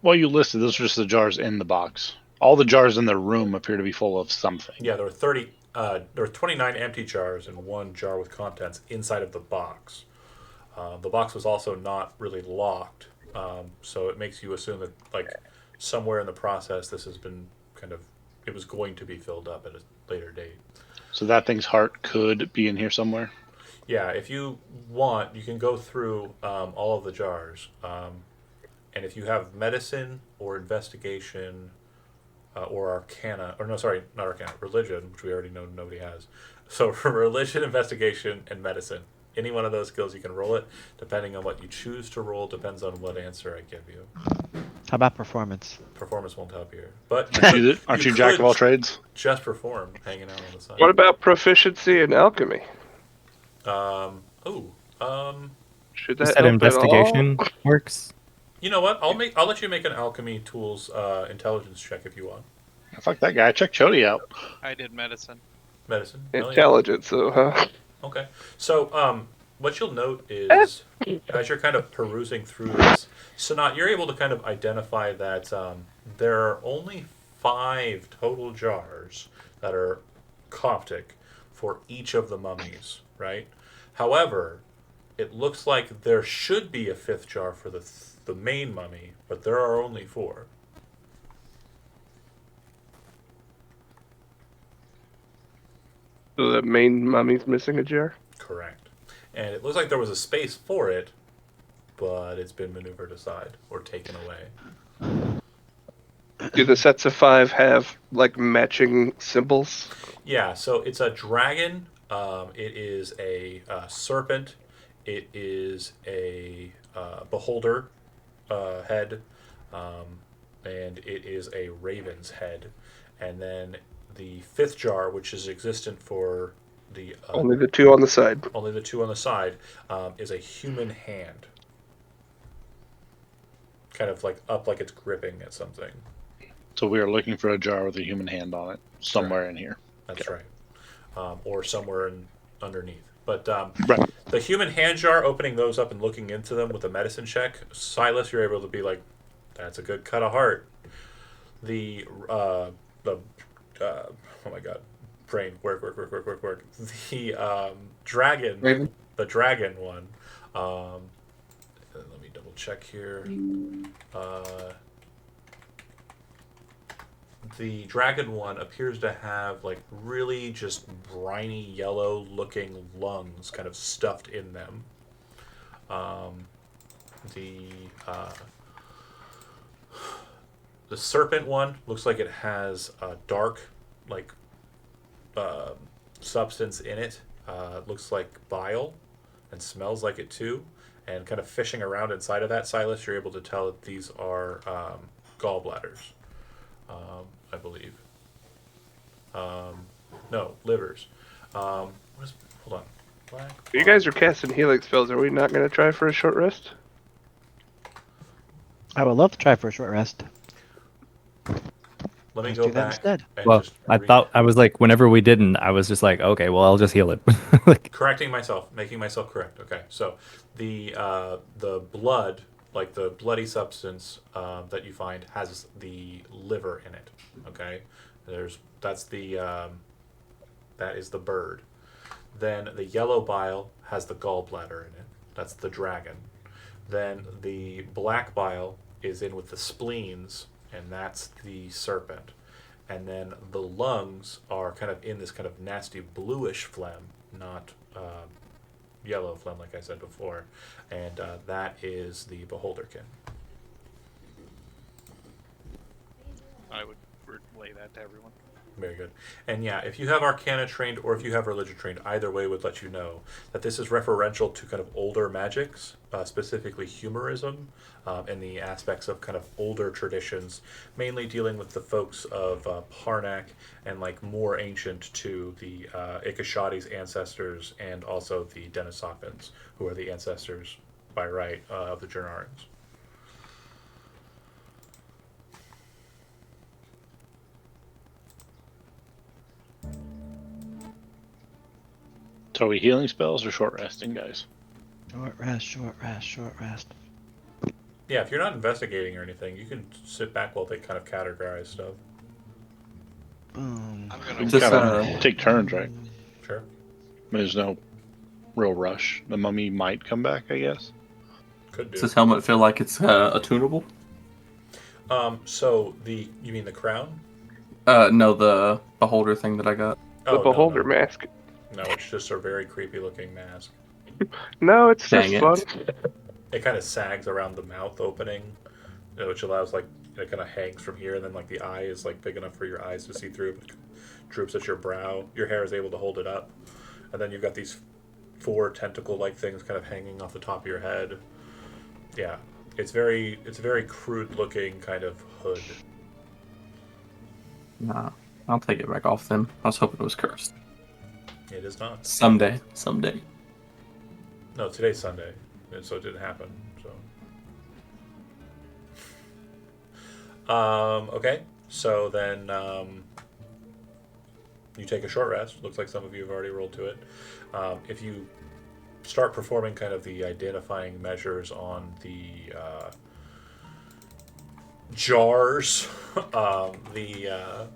while you listed, those are just the jars in the box. All the jars in the room appear to be full of something. Yeah, there were 30 there are 29 empty jars and 1 jar with contents inside of the box. The box was also not really locked, so it makes you assume that like somewhere in the process this has been it was going to be filled up at a later date. So that thing's heart could be in here somewhere. Yeah, if you want, you can go through all of the jars, and if you have medicine or investigation or arcana, or no, sorry, not arcana, religion, which we already know nobody has. So for religion, investigation, and medicine, any one of those skills you can roll it. Depending on what you choose to roll, depends on what answer I give you. How about performance? Performance won't help here, but Aren't you jack of all trades? Just perform, hanging out on the side. What about proficiency in alchemy? Should that Said help investigation at all? works. You know what? I'll let you make an alchemy tools intelligence check if you want. Fuck that guy. Check Chody out. I did medicine. Medicine. Oh, yeah. Intelligence, though, huh? Okay. So, what you'll note is, as you're kind of perusing through this, Sanat, you're able to kind of identify that there are only 5 total jars that are Coptic for each of the mummies, right? However, it looks like there should be a 5th jar for the main mummy, but there are only 4. So the main mummy's missing a jar? Correct. And it looks like there was a space for it, but it's been maneuvered aside or taken away. Do the sets of 5 have, like, matching symbols? Yeah, so it's a dragon, it is a serpent, it is a beholder head, and it is a raven's head. And then the 5th jar, which is existent for the... only the 2 on the side. Only the 2 on the side, is a human hand. Kind of like up like it's gripping at something. So we are looking for a jar with a human hand on it somewhere in here. That's right. Or somewhere underneath. But Right. the human hand jar, opening those up and looking into them with a medicine check, Silas, you're able to be like, that's a good cut of heart. Oh my god, brain, work. The dragon, Raven? the dragon one. Let me double check here. The dragon one appears to have like really just briny yellow looking lungs kind of stuffed in them. The serpent one looks like it has a dark like substance in it. It looks like bile and smells like it too. And kind of fishing around inside of that, Silas, you're able to tell that these are gallbladders. I believe. No, livers. Hold on. Black. You guys are casting healing spells. Are we not going to try for a short rest? I would love to try for a short rest. Let me Let's go do that back. instead. And Well, just I read- thought I was like, whenever we didn't, I was just like, okay, well, I'll just heal it. Like, correcting myself, making myself correct. Okay, so the blood, like the bloody substance that you find, has the liver in it. Okay, that is the bird. Then the yellow bile has the gallbladder in it. That's the dragon. Then the black bile is in with the spleens, and that's the serpent. And then the lungs are kind of in this kind of nasty bluish phlegm, not yellow phlegm like I said before. And that is the beholderkin. I would relay that to everyone. Very good. And yeah, if you have Arcana trained or if you have Religion trained, either way would let you know that this is referential to kind of older magics, specifically humorism, and the aspects of kind of older traditions, mainly dealing with the folks of Parnak and like more ancient to the Ikashadi's ancestors and also the Denisopans, who are the ancestors by right of the Jernarans. So are we healing spells or short resting, guys? Short rest, short rest, short rest. Yeah, if you're not investigating or anything, you can sit back while they kind of categorize stuff. Boom. I'm We gonna can Just, kinda take turns, right? Sure. There's no real rush. The mummy might come back, I guess. Could Does do. this helmet feel like it's attunable? So you mean the crown? No, the beholder thing that I got. The Oh, beholder no. mask. No, it's just a very creepy looking mask. No, it's Dang just it. fun. It kind of sags around the mouth opening, which allows like it kind of hangs from here, and then like the eye is like big enough for your eyes to see through, but droops at your brow. Your hair is able to hold it up, and then you've got these 4 tentacle-like things kind of hanging off the top of your head. Yeah, it's very crude-looking kind of hood. Nah, I'll take it back off then. I was hoping it was cursed. It is not. Someday. No, today's Sunday, and so it didn't happen. So, okay. So then, you take a short rest. Looks like some of you have already rolled to it. If you start performing kind of the identifying measures on the jars, the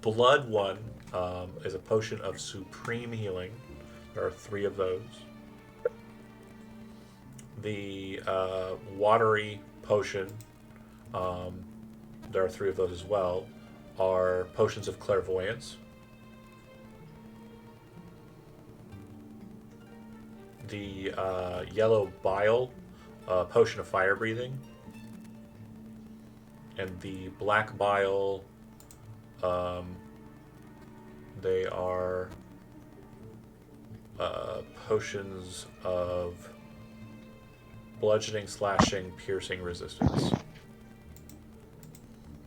blood one is a potion of supreme healing. There are 3 of those. The watery potion, there are 3 of those as well, are potions of clairvoyance. The yellow bile, potion of fire breathing. And the black bile, they are potions of bludgeoning, slashing, piercing resistance.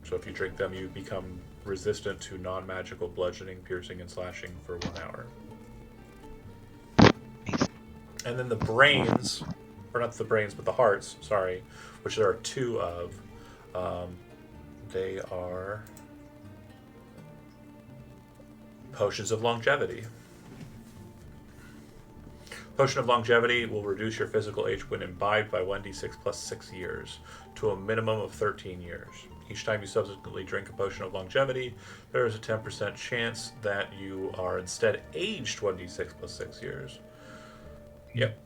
So if you drink them, you become resistant to non-magical bludgeoning, piercing, and slashing for 1 hour. And then the brains, or not the brains, but the hearts, sorry, which there are 2 of, they are potions of longevity. Potion of longevity will reduce your physical age when imbibed by 1d6 plus 6 years to a minimum of 13 years. Each time you subsequently drink a potion of longevity, there is a 10% chance that you are instead aged 1d6 plus 6 years. Yep.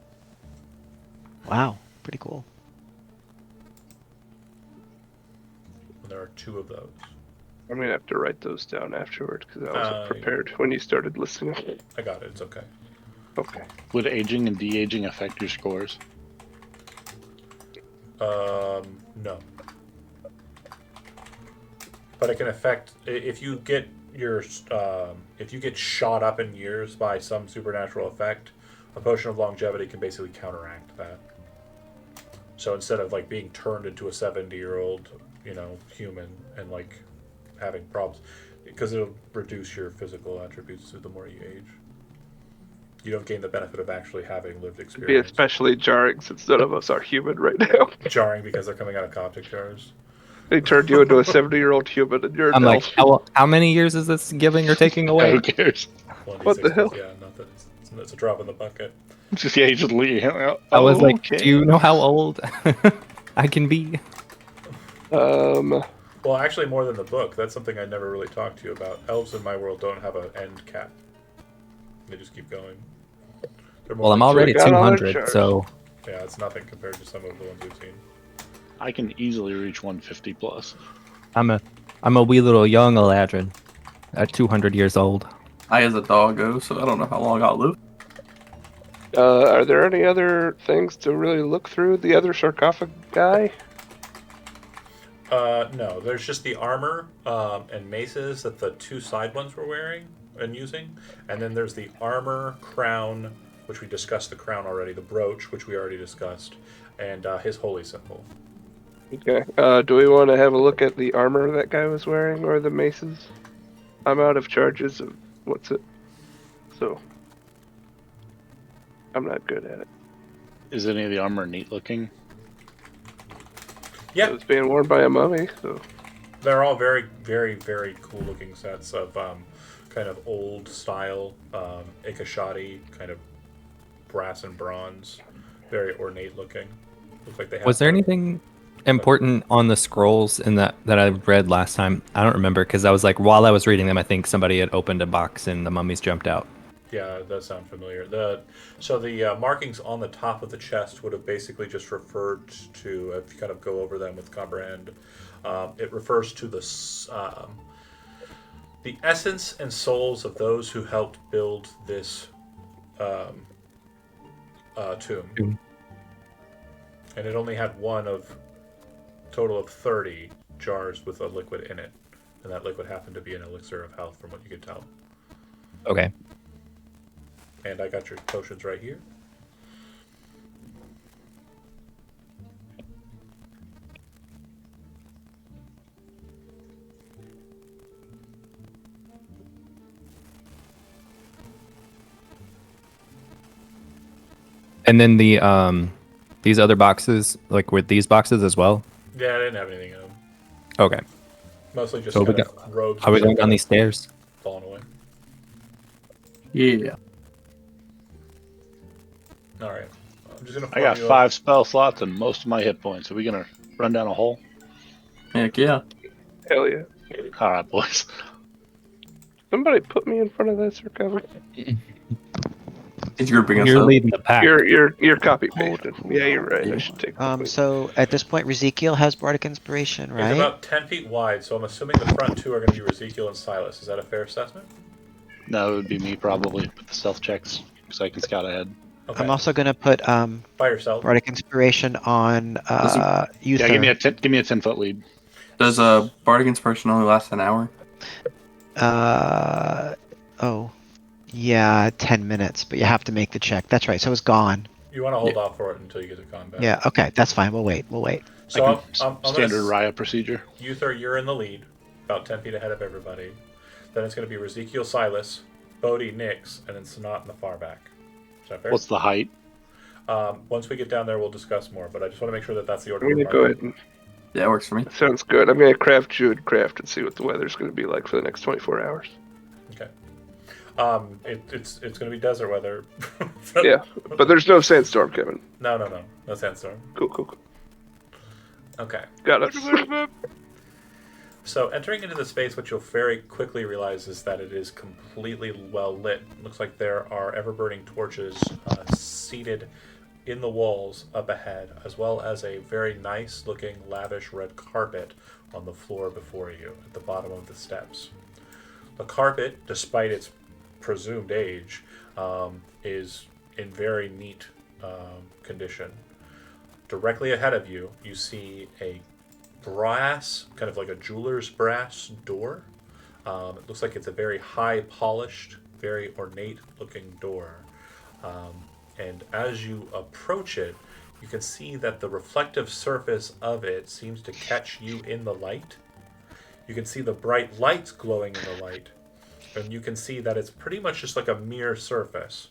Wow, pretty cool. And there are 2 of those. I'm gonna have to write those down afterward because I wasn't prepared when you started listening. I got it. It's okay. Okay. Would aging and de-aging affect your scores? No. But it can affect if you get your if you get shot up in years by some supernatural effect. A potion of longevity can basically counteract that. So instead of like being turned into a 70-year-old, human and like having problems, because it'll reduce your physical attributes the more you age. You don't gain the benefit of actually having lived It'd be experience. especially jarring since none of us are human right now. Jarring because they're coming out of Coptic jars. They turned you into a 70-year-old human and you're an I'm like, elf. how many years is this giving or taking away? Who cares? 1d6 What the hell? Yeah, nothing. It's a drop in the bucket. Just just leave. I was like, Okay. do you know how old I can be? Well, actually, more than the book. That's something I never really talked to you about. Elves in my world don't have an end cap. They just keep going. They're more Well, I'm like- already got all their 200, charts. so Yeah, it's nothing compared to some of the ones we've seen. I can easily reach 150 plus. I'm a wee little young Eladrin at 200 years old. I is a doggo, so I don't know how long I'll live. Are there any other things to really look through? The other sarcophagi? No, there's just the armor and maces that the 2 side ones were wearing and using. And then there's the armor, crown, which we discussed the crown already, the brooch, which we already discussed, and his holy symbol. Okay. Do we want to have a look at the armor that guy was wearing or the maces? I'm out of charges of what's it? So I'm not good at it. Is any of the armor neat looking? Yeah, It was being worn by a mummy, so they're all very, very, very cool looking sets of kind of old style Ikashadi, kind of brass and bronze, very ornate looking. Look like they have. Was there anything important on the scrolls in that I read last time? I don't remember because I was like, while I was reading them, I think somebody had opened a box and the mummies jumped out. Yeah, it does sound familiar. So the markings on the top of the chest would have basically just referred to, if you kind of go over them with comprehend, it refers to the essence and souls of those who helped build this tomb. And it only had one of total of 30 jars with a liquid in it, and that liquid happened to be an elixir of health, from what you could tell. Okay. And I got your potions right here. And then these other boxes, like with these boxes as well. Yeah, I didn't have anything in them. Okay. Mostly just So kind of robes. Are we going down these stairs? Falling away. Yeah. All right. I'm just gonna. I got 5 spell slots and most of my hit points. Are we gonna run down a hole? Heck yeah. Hell yeah. All right, boys. Somebody put me in front of this or cover. He's grouping us You're up. leading the pack. You're copy pasted. Yeah, you're right. I should take. So at this point, Ezekiel has Bardic Inspiration, It's right? about 10 feet wide, so I'm assuming the front two are going to be Ezekiel and Silas. Is that a fair assessment? No, it would be me probably with the stealth checks because I can scout ahead. Okay. I'm also gonna put By yourself. Bardic Inspiration on Uther. Yeah, give me a 10-foot lead. Does Bardic Inspiration only last an hour? Oh, yeah, 10 minutes, but you have to make the check. That's right. So it's gone. You want to hold off for it until you get to combat. Yeah. Okay, that's fine. We'll wait. So I'm Standard Raya procedure. Uther, you're in the lead, about 10 feet ahead of everybody. Then it's going to be Ezekiel, Silas, Bodhi, Nyx, and then Sanat in the far back. Is that fair? What's the height? Once we get down there, we'll discuss more, but I just want to make sure that that's the order. I'm gonna go ahead and. Yeah, it works for me. Sounds good. I'm gonna craft Druidcraft and see what the weather's gonna be like for the next 24 hours. Okay. It's going to be desert weather. Yeah, but there's no sandstorm, Kevin. No sandstorm. Cool. Okay. Got it. So entering into the space, what you'll very quickly realize is that it is completely well lit. It looks like there are ever-burning torches seated in the walls up ahead, as well as a very nice-looking, lavish red carpet on the floor before you at the bottom of the steps. The carpet, despite its presumed age, is in very neat condition. Directly ahead of you, you see a brass, kind of like a jeweler's brass door. It looks like it's a very high polished, very ornate looking door. And as you approach it, you can see that the reflective surface of it seems to catch you in the light. You can see the bright lights glowing in the light. And you can see that it's pretty much just like a mirror surface.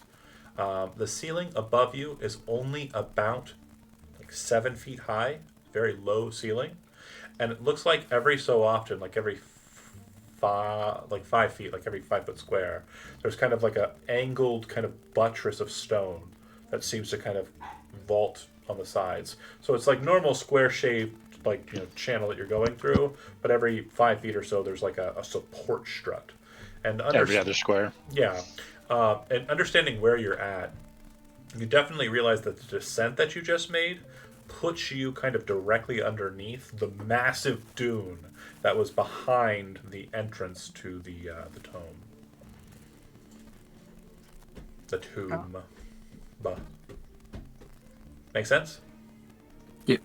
The ceiling above you is only about 7 feet high, very low ceiling. And it looks like every so often, like every 5 feet, like every 5 foot square, there's kind of like a angled kind of buttress of stone that seems to kind of vault on the sides. So it's like normal square shaped channel that you're going through, but every 5 feet or so there's like a support strut. And Every other square. Yeah. And understanding where you're at, you definitely realize that the descent that you just made puts you kind of directly underneath the massive dune that was behind the entrance to the tomb. The tomb. Make sense? Yep.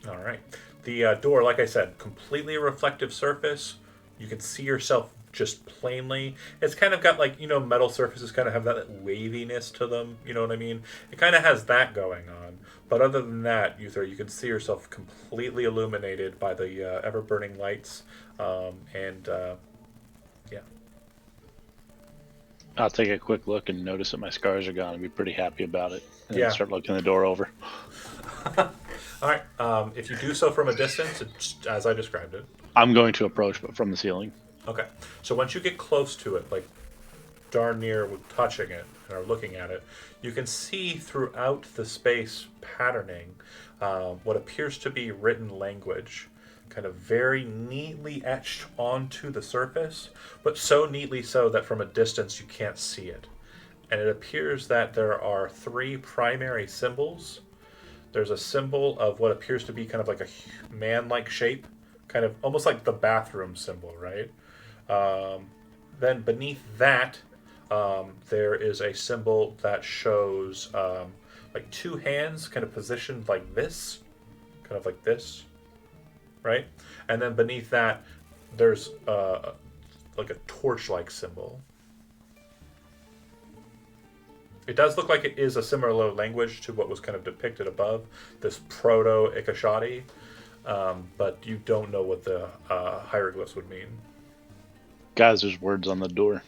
All right. The door, like I said, completely reflective surface. You can see yourself just plainly. It's kind of got metal surfaces kind of have that waviness to them. You know what I mean? It kind of has that going on. But other than that, Uther, you can see yourself completely illuminated by the ever-burning lights. Yeah. I'll take a quick look and notice that my scars are gone and be pretty happy about it. And Yeah. then start looking the door over. All right. If you do so from a distance, it's as I described it. I'm going to approach, but from the ceiling. Okay. So once you get close to it, darn near touching it and are looking at it, you can see throughout the space patterning what appears to be written language, kind of very neatly etched onto the surface, but so neatly so that from a distance you can't see it. And it appears that there are 3 primary symbols. There's a symbol of what appears to be kind of like a man-like shape, kind of almost like the bathroom symbol, right? Then beneath that, there is a symbol that shows like 2 hands kind of positioned like this, right? And then beneath that, there's like a torch-like symbol. It does look like it is a similar language to what was kind of depicted above, this Proto-Ikashati, but you don't know what the hieroglyphs would mean. Guys, there's words on the door.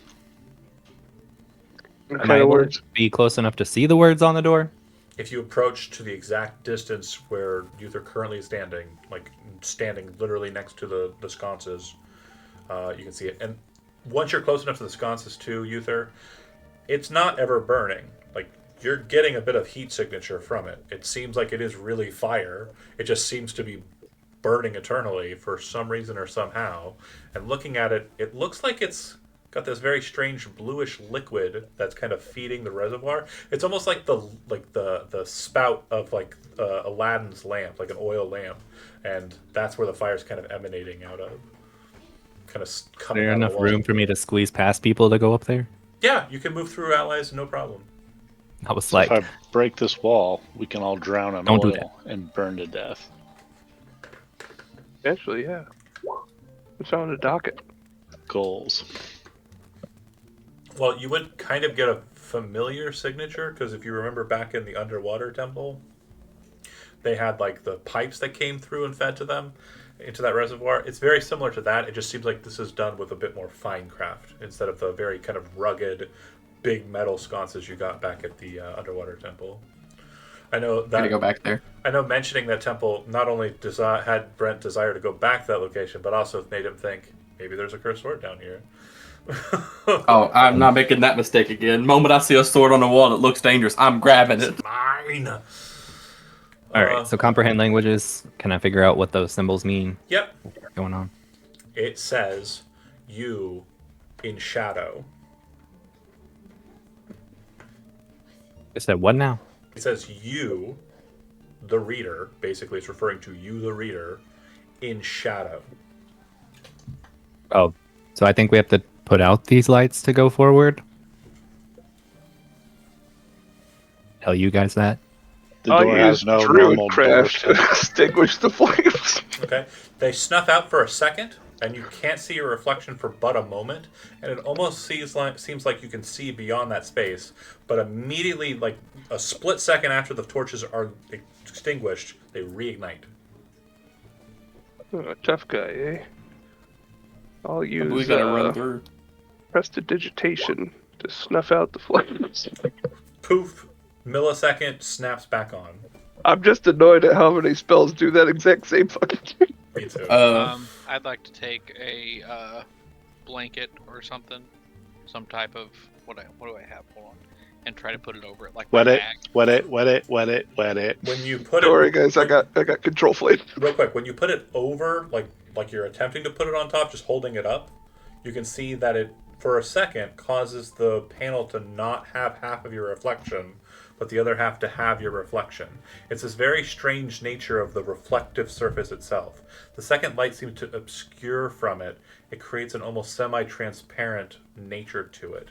What Am kind I of able words? to be close enough to see the words on the door? If you approach to the exact distance where Uther currently is standing, like standing literally next to the sconces, you can see it. And once you're close enough to the sconces too, Uther, it's not ever burning. Like, you're getting a bit of heat signature from it. It seems like it is really fire. It just seems to be burning eternally for some reason or somehow. And looking at it, it looks like it's got this very strange bluish liquid that's kind of feeding the reservoir. It's almost like the spout of like Aladdin's lamp, like an oil lamp, and that's where the fire's kind of emanating out of. Kind of Is coming there out of enough the wall. room for me to squeeze past people to go up there? Yeah, you can move through allies, no problem. I was So like, if I break this wall, we can all drown in Don't do oil and burn to death. Actually, yeah. It's on the docket. Goals. Well, you would kind of get a familiar signature, because if you remember back in the underwater temple, they had like the pipes that came through and fed to them into that reservoir. It's very similar to that. It just seems like this is done with a bit more fine craft instead of the very kind of rugged, big metal sconces you got back at the underwater temple. I know that. Gotta go back there. I know mentioning that temple not only had Brent desire to go back to that location, but also made him think maybe there's a cursed sword down here. Oh, I'm not making that mistake again. Moment I see a sword on the wall that looks dangerous, I'm grabbing it. Mine. all right, so comprehend languages. Can I figure out what those symbols mean? Yep. What's going on? It says you in shadow. It said what now? It says you, the reader. Basically, it's referring to you, the reader, in shadow. Oh, so I think we have to put out these lights to go forward? Tell you guys that? The I'll door use has no normal Druidcraft to door. extinguish the flames. Okay. They snuff out for a second, and you can't see your reflection for but a moment, and it almost seems like you can see beyond that space, but immediately, like a split second after the torches are extinguished, they reignite. Oh, tough guy, eh? I'll We use gotta run through. prestidigitation to snuff out the flames. Poof, millisecond, snaps back on. I'm just annoyed at how many spells do that exact same fucking thing. Me too. I'd like to take a blanket or something, some type of what do I have? Hold on, and try to put it over it like Wet my it, bag. wet it, wet it, wet it, wet it. When you put Don't worry, it, guys. I got control flame. real quick, when you put it over, like you're attempting to put it on top, just holding it up, you can see that it, for a second, causes the panel to not have half of your reflection, but the other half to have your reflection. It's this very strange nature of the reflective surface itself. The second light seems to obscure from it. It creates an almost semi-transparent nature to it.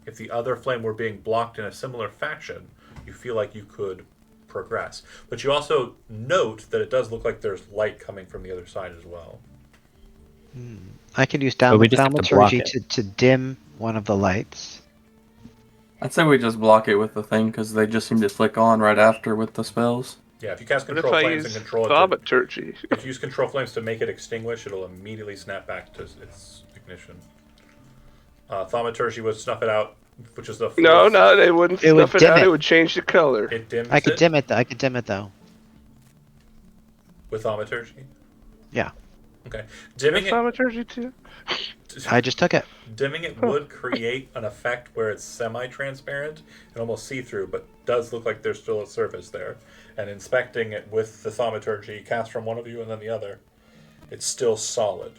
If the other flame were being blocked in a similar fashion, you feel like you could progress. But you also note that it does look like there's light coming from the other side as well. I could use But we just have to block thaumaturgy it. to dim one of the lights. I'd say we just block it with the thing because they just seem to flick on right after with the spells. Yeah, if you cast What if control I flames and use control it, thaumaturgy? if you use control flames to make it extinguish, it'll immediately snap back to its ignition. Thaumaturgy would snuff it out, which is the No, they wouldn't It would snuff it dim out. it. It would change the color. It dims I could it dim it though. with thaumaturgy. Yeah. Okay. Dimming it. Thaumaturgy too. I just took it. Dimming it would create an effect where it's semi-transparent and almost see-through, but does look like there's still a surface there. And inspecting it with the thaumaturgy cast from one of you and then the other, it's still solid.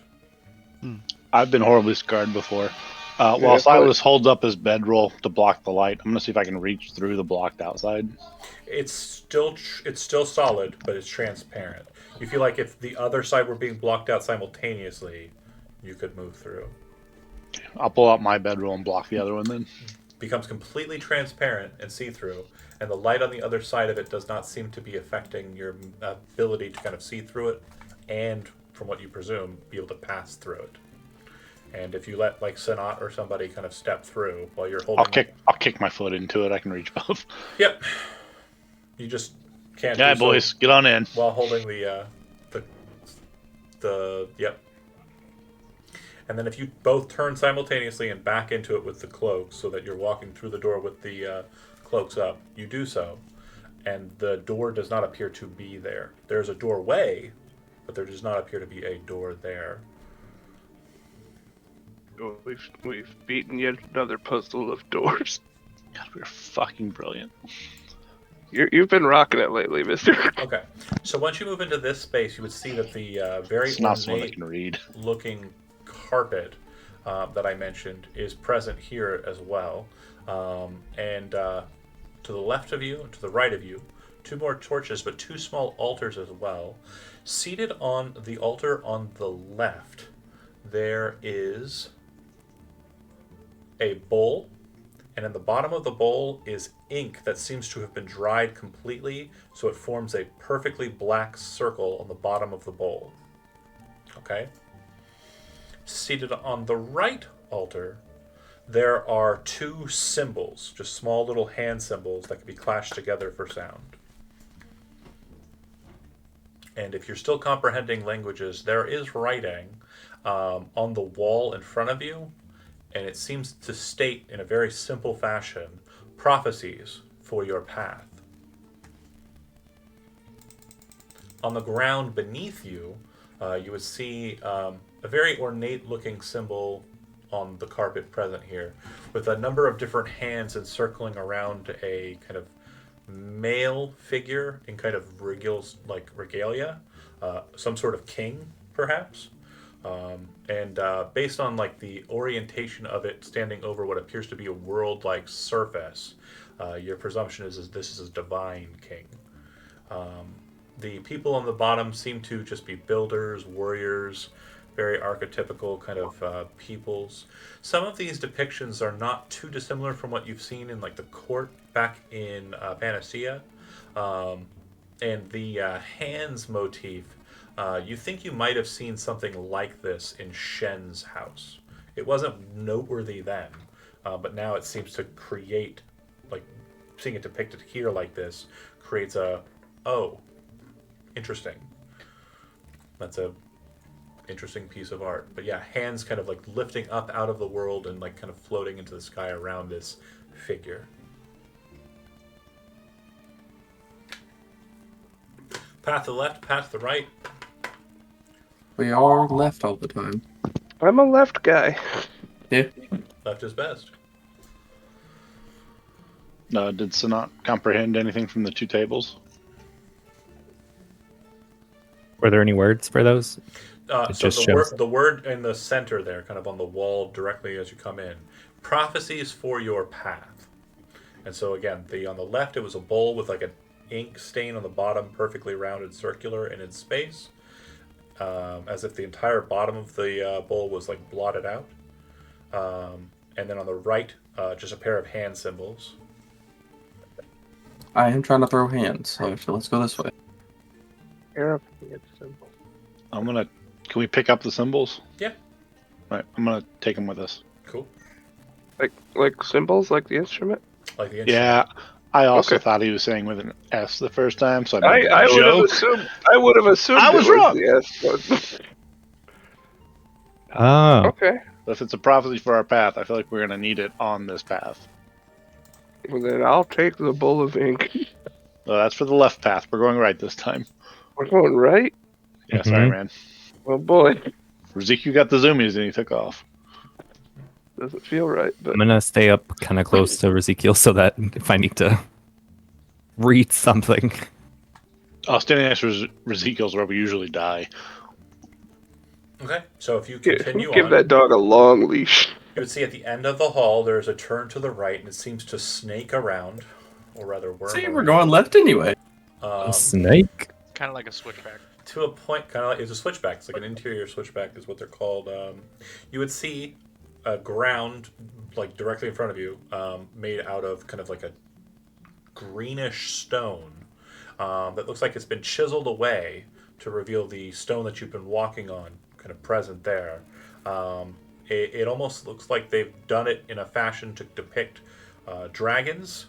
I've been horribly scarred before. While Silas holds up his bedroll to block the light, I'm gonna see if I can reach through the blocked outside. It's still solid, but it's transparent. You feel like if the other side were being blocked out simultaneously, you could move through. I'll pull out my bedroll and block the other one then. Becomes completely transparent and see-through, and the light on the other side of it does not seem to be affecting your ability to kind of see through it, and from what you presume, be able to pass through it. And if you let like Sanat or somebody kind of step through while you're holding, I'll kick my foot into it. I can reach both. Yep. You just can't. Yeah, do boys, so get on in. while holding the yep. And then if you both turn simultaneously and back into it with the cloaks, so that you're walking through the door with the cloaks up, you do so, and the door does not appear to be there. There's a doorway, but there does not appear to be a door there. Oh, we've beaten yet another puzzle of doors. God, we're fucking brilliant. You've been rocking it lately, Mister. Okay, so once you move into this space, you would see that the very It's not someone that ornate can read. looking carpet that I mentioned is present here as well. And to the left of you and to the right of you, 2 more torches, but 2 small altars as well. Seated on the altar on the left, there is a bowl, and in the bottom of the bowl is ink that seems to have been dried completely, so it forms a perfectly black circle on the bottom of the bowl. Okay? Seated on the right altar, there are 2 symbols, just small little hand symbols that can be clashed together for sound. And if you're still comprehending languages, there is writing on the wall in front of you, and it seems to state in a very simple fashion prophecies for your path. On the ground beneath you, you would see a very ornate looking symbol on the carpet present here, with a number of different hands encircling around a kind of male figure in kind of regalia, some sort of king perhaps. And based on like the orientation of it standing over what appears to be a world-like surface, your presumption is this is a divine king. The people on the bottom seem to just be builders, warriors, very archetypical kind of peoples. Some of these depictions are not too dissimilar from what you've seen in like the court back in Panacea. And the hands motif, you think you might have seen something like this in Shen's house. It wasn't noteworthy then, but now it seems to create, like, seeing it depicted here like this, creates a, oh, interesting. That's a interesting piece of art. But yeah, hands kind of like lifting up out of the world and like kind of floating into the sky around this figure. Path to the left, path to the right. We are left all the time. I'm a left guy. Yeah. Left is best. Did Sanat comprehend anything from the 2 tables? Were there any words for those? So just the word in the center there, kind of on the wall directly as you come in, prophecies for your path. And so again, on the left, it was a bowl with like an ink stain on the bottom, perfectly rounded, circular in its space, as if the entire bottom of the bowl was like blotted out. And then on the right, just a pair of hand symbols. I am trying to throw hands, so let's go this way. Can we pick up the symbols? Yeah. Right, I'm gonna take them with us. Cool. Like symbols, like the instrument. Like the Yeah, I also Okay. thought he was saying with an S the first time, so I I made a joke. would have assumed. I was it wrong. Yes. But... Oh, Okay. If it's a prophecy for our path, I feel like we're gonna need it on this path. Well, then I'll take the bowl of ink. That's for the left path. We're going right this time. We're going right. Yeah, sorry, man. Oh boy, Ezekiel got the zoomies and he took off. doesn't feel right. But I'm gonna stay up kind of close to Ezekiel so that if I need to read something. Standing next to Ezekiel's where we usually die. Okay, so if you continue give on, that dog a long leash. you would see at the end of the hall there's a turn to the right, and it seems to snake around, or rather worm. See, around. we're going left anyway. A snake. Kind of like a switchback. To a point, kind of like it's a switchback. It's like an interior switchback, is what they're called. You would see a ground like directly in front of you, made out of kind of like a greenish stone that looks like it's been chiseled away to reveal the stone that you've been walking on, kind of present there. It almost looks like they've done it in a fashion to depict dragons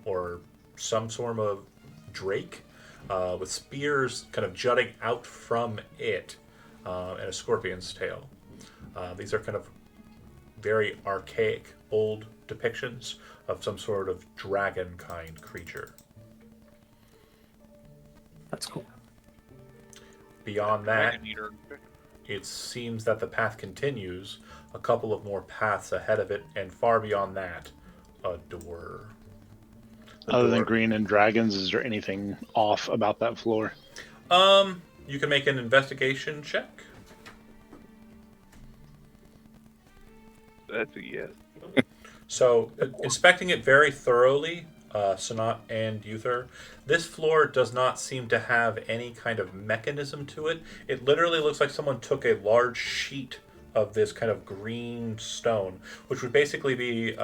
or some sort of drake. With spears kind of jutting out from it, and a scorpion's tail. These are kind of very archaic, old depictions of some sort of dragon kind creature. That's cool. Beyond that, Dragon eater. it seems that the path continues a couple of more paths ahead of it, and far beyond that, a door. Other than green and dragons, is there anything off about that floor? You can make an investigation check. That's a yes. So, inspecting it very thoroughly, Sanat and Uther, this floor does not seem to have any kind of mechanism to it. It literally looks like someone took a large sheet of this kind of green stone, which would basically be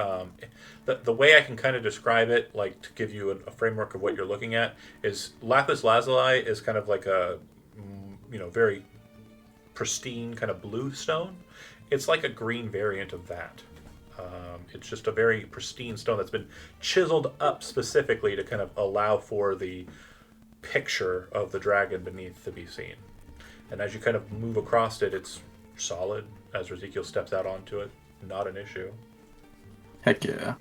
the way I can kind of describe it, like to give you a framework of what you're looking at, is lapis lazuli is kind of like a very pristine kind of blue stone. It's like a green variant of that. It's just a very pristine stone that's been chiseled up specifically to kind of allow for the picture of the dragon beneath to be seen. And as you kind of move across it, it's solid. As Ezekiel steps out onto it, not an issue. Heck yeah.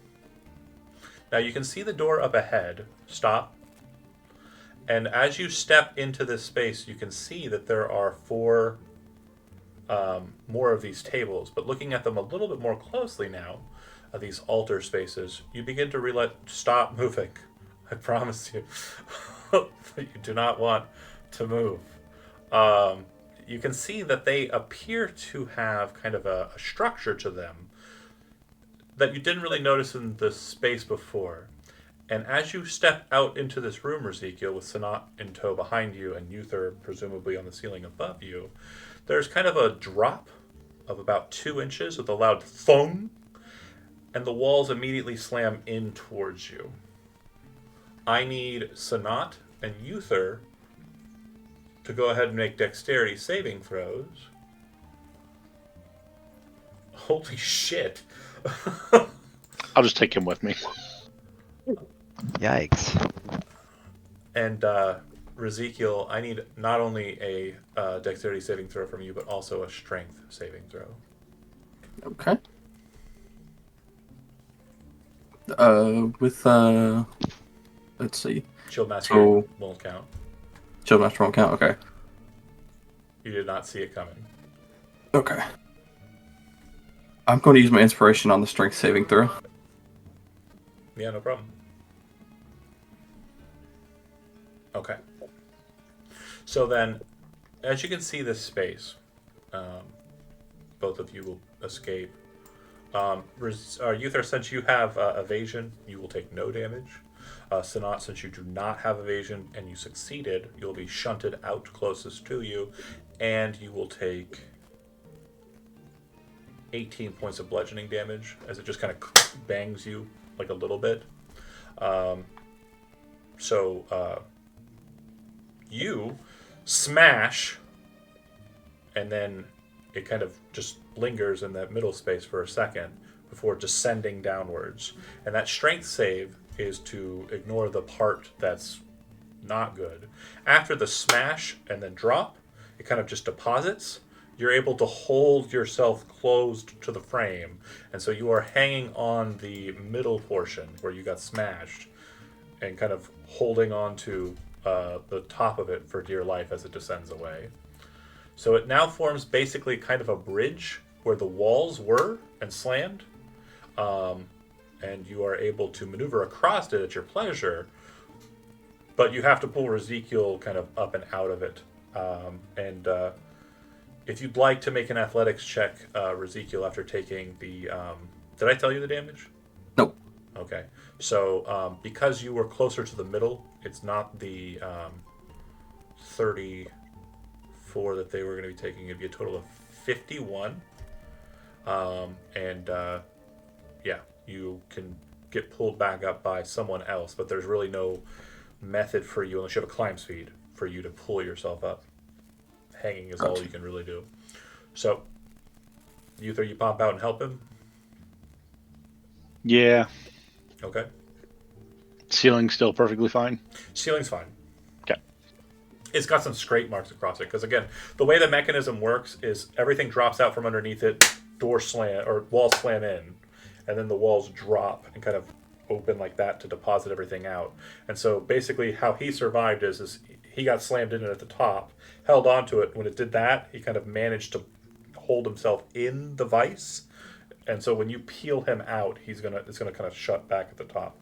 Now you can see the door up ahead. Stop. And as you step into this space, you can see that there are 4 more of these tables. But looking at them a little bit more closely now, these altar spaces, you begin to realize, stop moving. I promise you. You do not want to move. You can see that they appear to have kind of a structure to them that you didn't really notice in the space before. And as you step out into this room, Ezekiel, with Sanat in tow behind you and Uther presumably on the ceiling above you, there's kind of a drop of about 2 inches with a loud thung, and the walls immediately slam in towards you. I need Sanat and Uther to go ahead and make dexterity saving throws. Holy shit. I'll just take him with me. Yikes. And Ezekiel, I need not only a dexterity saving throw from you, but also a strength saving throw. Okay. Let's see. Shield Master So- won't count. Shield Master won't count. Okay. You did not see it coming. Okay. I'm going to use my inspiration on the strength saving throw. Yeah, no problem. Okay. So then, as you can see this space, both of you will escape. Uther, since you have evasion, you will take no damage. Sanat, since you do not have evasion and you succeeded, you'll be shunted out closest to you, and you will take 18 points of bludgeoning damage as it just kind of bangs you like a little bit. You smash, and then it kind of just lingers in that middle space for a second before descending downwards. And that strength save is to ignore the part that's not good. After the smash and then drop, it kind of just deposits. You're able to hold yourself closed to the frame, and so you are hanging on the middle portion where you got smashed and kind of holding on to the top of it for dear life as it descends away. So it now forms basically kind of a bridge where the walls were and slammed. And you are able to maneuver across it at your pleasure, but you have to pull Ezekiel kind of up and out of it. If you'd like to make an athletics check, Ezekiel, after taking the... did I tell you the damage? Nope. Okay. So because you were closer to the middle, it's not the 34 that they were going to be taking. It'd be a total of 51. Yeah, you can get pulled back up by someone else, but there's really no method for you, unless you have a climb speed, for you to pull yourself up. Hanging is all you can really do. So, you pop out and help him? Yeah. Okay. Ceiling's still perfectly fine? Ceiling's fine. Okay. It's got some scrape marks across it, because again, the way the mechanism works is everything drops out from underneath it, door slam, or walls slam in, and then the walls drop and kind of open like that to deposit everything out. And so basically how he survived is he got slammed in at the top, held onto it. When it did that, he kind of managed to hold himself in the vise. And so when you peel him out, it's gonna kind of shut back at the top.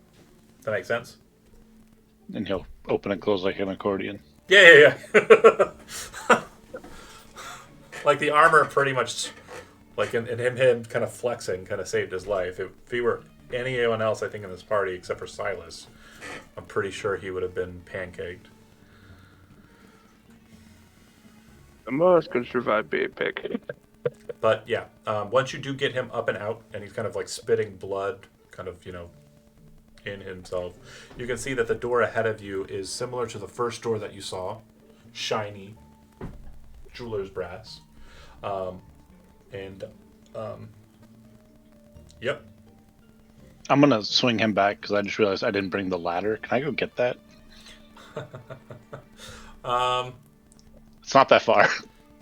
Does that make sense? And he'll open and close like an accordion. Yeah. Like the armor pretty much, like in him kind of flexing, kind of saved his life. If he were anyone else, I think, in this party, except for Silas, I'm pretty sure he would have been pancaked. Most could survive being pancaked. But yeah, once you do get him up and out, and he's kind of like spitting blood, kind of, in himself, you can see that the door ahead of you is similar to the first door that you saw, shiny, jeweler's brass, yep. I'm going to swing him back because I just realized I didn't bring the ladder. Can I go get that? It's not that far.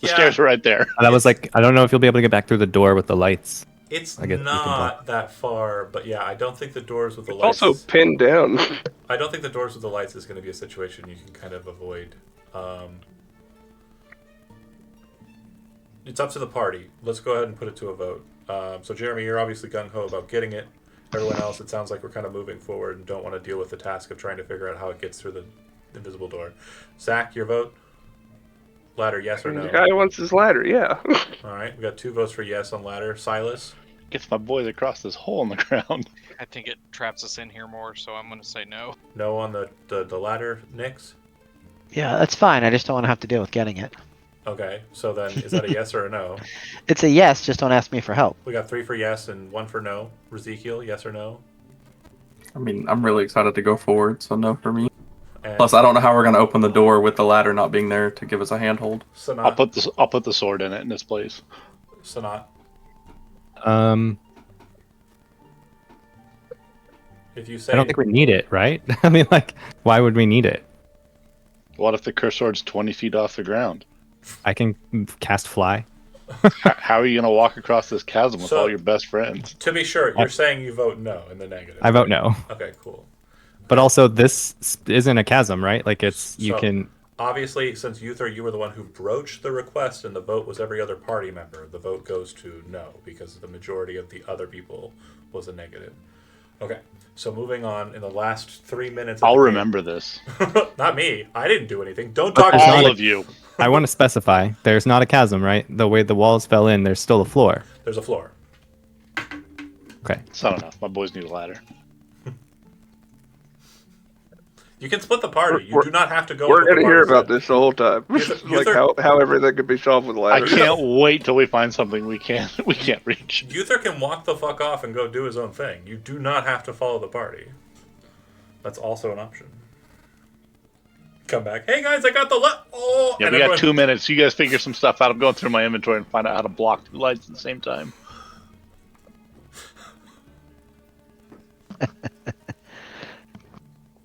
The stairs are right there. That was like, I don't know if you'll be able to get back through the door with the lights. It's I guess we can not that far, but yeah, I don't think the doors with the lights... Also pinned down. I don't think the doors with the lights is going to be a situation you can kind of avoid. It's up to the party. Let's go ahead and put it to a vote. So Jeremy, you're obviously gung-ho about getting it. Everyone else, it sounds like we're kind of moving forward and don't want to deal with the task of trying to figure out how it gets through the invisible door. Zach, your vote? Ladder, yes or no? The guy wants his ladder, yeah. All right, we got 2 votes for yes on ladder. Silas? Gets my boys across this hole in the ground. I think it traps us in here more, so I'm going to say no. No on the ladder, Nix? Yeah, that's fine. I just don't want to have to deal with getting it. Okay, so then is that a yes or a no? It's a yes, just don't ask me for help. We got 3 for yes and 1 for no. Ezekiel, yes or no? I mean, I'm really excited to go forward, so no for me. And Plus, I don't know how we're going to open the door with the ladder not being there to give us a handhold. Sanat. I'll put the sword in it in its place. Sanat. If you say I don't think we need it, right? I mean, like, why would we need it? What if the curse sword's 20 feet off the ground? I can cast fly. How are you going to walk across this chasm with So- all your best friends? To be sure, you're saying you vote no in the negative. I vote no. Okay, cool. But also, this isn't a chasm, right? Like, it's you So- can. Obviously, since Uther, you were the one who broached the request and the vote was every other party member, the vote goes to no because the majority of the other people was a negative. Okay, so moving on in the last 3 minutes. I'll remember this. Not me. I didn't do anything. Don't talk It's to All me. of you. I want to specify. There's not a chasm, right? The way the walls fell in, there's still a floor. There's a floor. Okay. It's not enough. My boys need a ladder. You can split the party. You We're- do not have to go. We're with what going the to hear party about said. this the whole time. Like how everything could be solved with I ladder. can't wait till we find something we can't reach. Uther can walk the fuck off and go do his own thing. You do not have to follow the party. That's also an option. Come back. Hey guys, I got the oh. Yeah, and we got everyone- 2 minutes. You guys figure some stuff out. I'm going through my inventory and find out how to block 2 lights at the same time.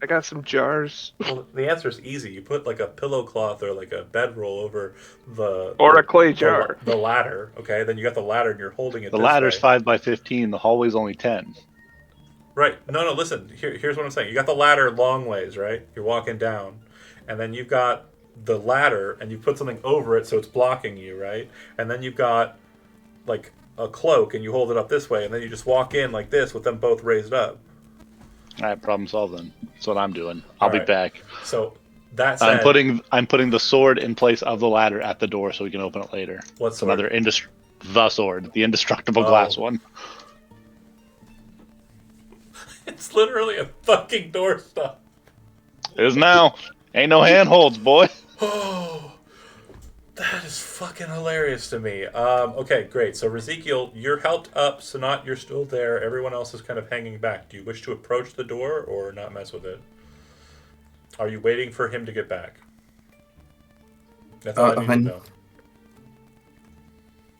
I got some jars. Well, the answer is easy. You put like a pillow cloth or like a bedroll over the Or a clay the- jar. The ladder. Okay, then you got the ladder and you're holding it. The this ladder's way. 5 by 15. The hallway's only 10. Right. No. Listen. Here's what I'm saying. You got the ladder long ways, right? You're walking down, and then you've got the ladder and you put something over it so it's blocking you, right? And then you've got like a cloak and you hold it up this way, and then you just walk in like this with them both raised up. All right, problem solved then. That's what I'm doing. I'll be right. back. So that said, I'm putting the sword in place of the ladder at the door so we can open it later. What's another the sword, the indestructible glass one. It's literally a fucking doorstop. It is now. Ain't no handholds, boy. Oh, that is fucking hilarious to me. Okay, great. So Ezekiel, you're helped up. Sanat, you're still there. Everyone else is kind of hanging back. Do you wish to approach the door or not mess with it? Are you waiting for him to get back? That's all I need to know.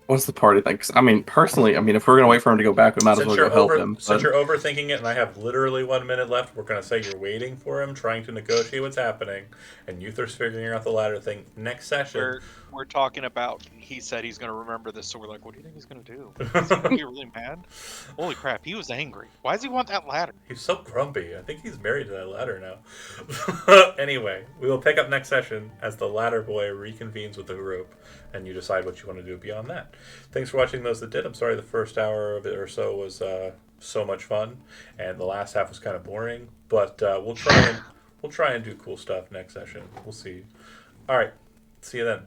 What's the party thing? 'Cause, I mean, personally, if we're gonna wait for him to go back, we might as well go help him. Since you're overthinking it, and I have literally 1 minute left, we're gonna say you're waiting for him, trying to negotiate what's happening, and Uther's figuring out the ladder thing. Next session, we're talking about. He said he's gonna remember this, so we're like, what do you think he's gonna do? Is he gonna be really mad? Holy crap, he was angry. Why does he want that ladder? He's so grumpy. I think he's married to that ladder now. Anyway, we will pick up next session as the ladder boy reconvenes with the group, and you decide what you want to do beyond that. Thanks for watching those that did. I'm sorry the first hour of it or so was so much fun, and the last half was kind of boring. But we'll try and do cool stuff next session. We'll see. All right, see you then.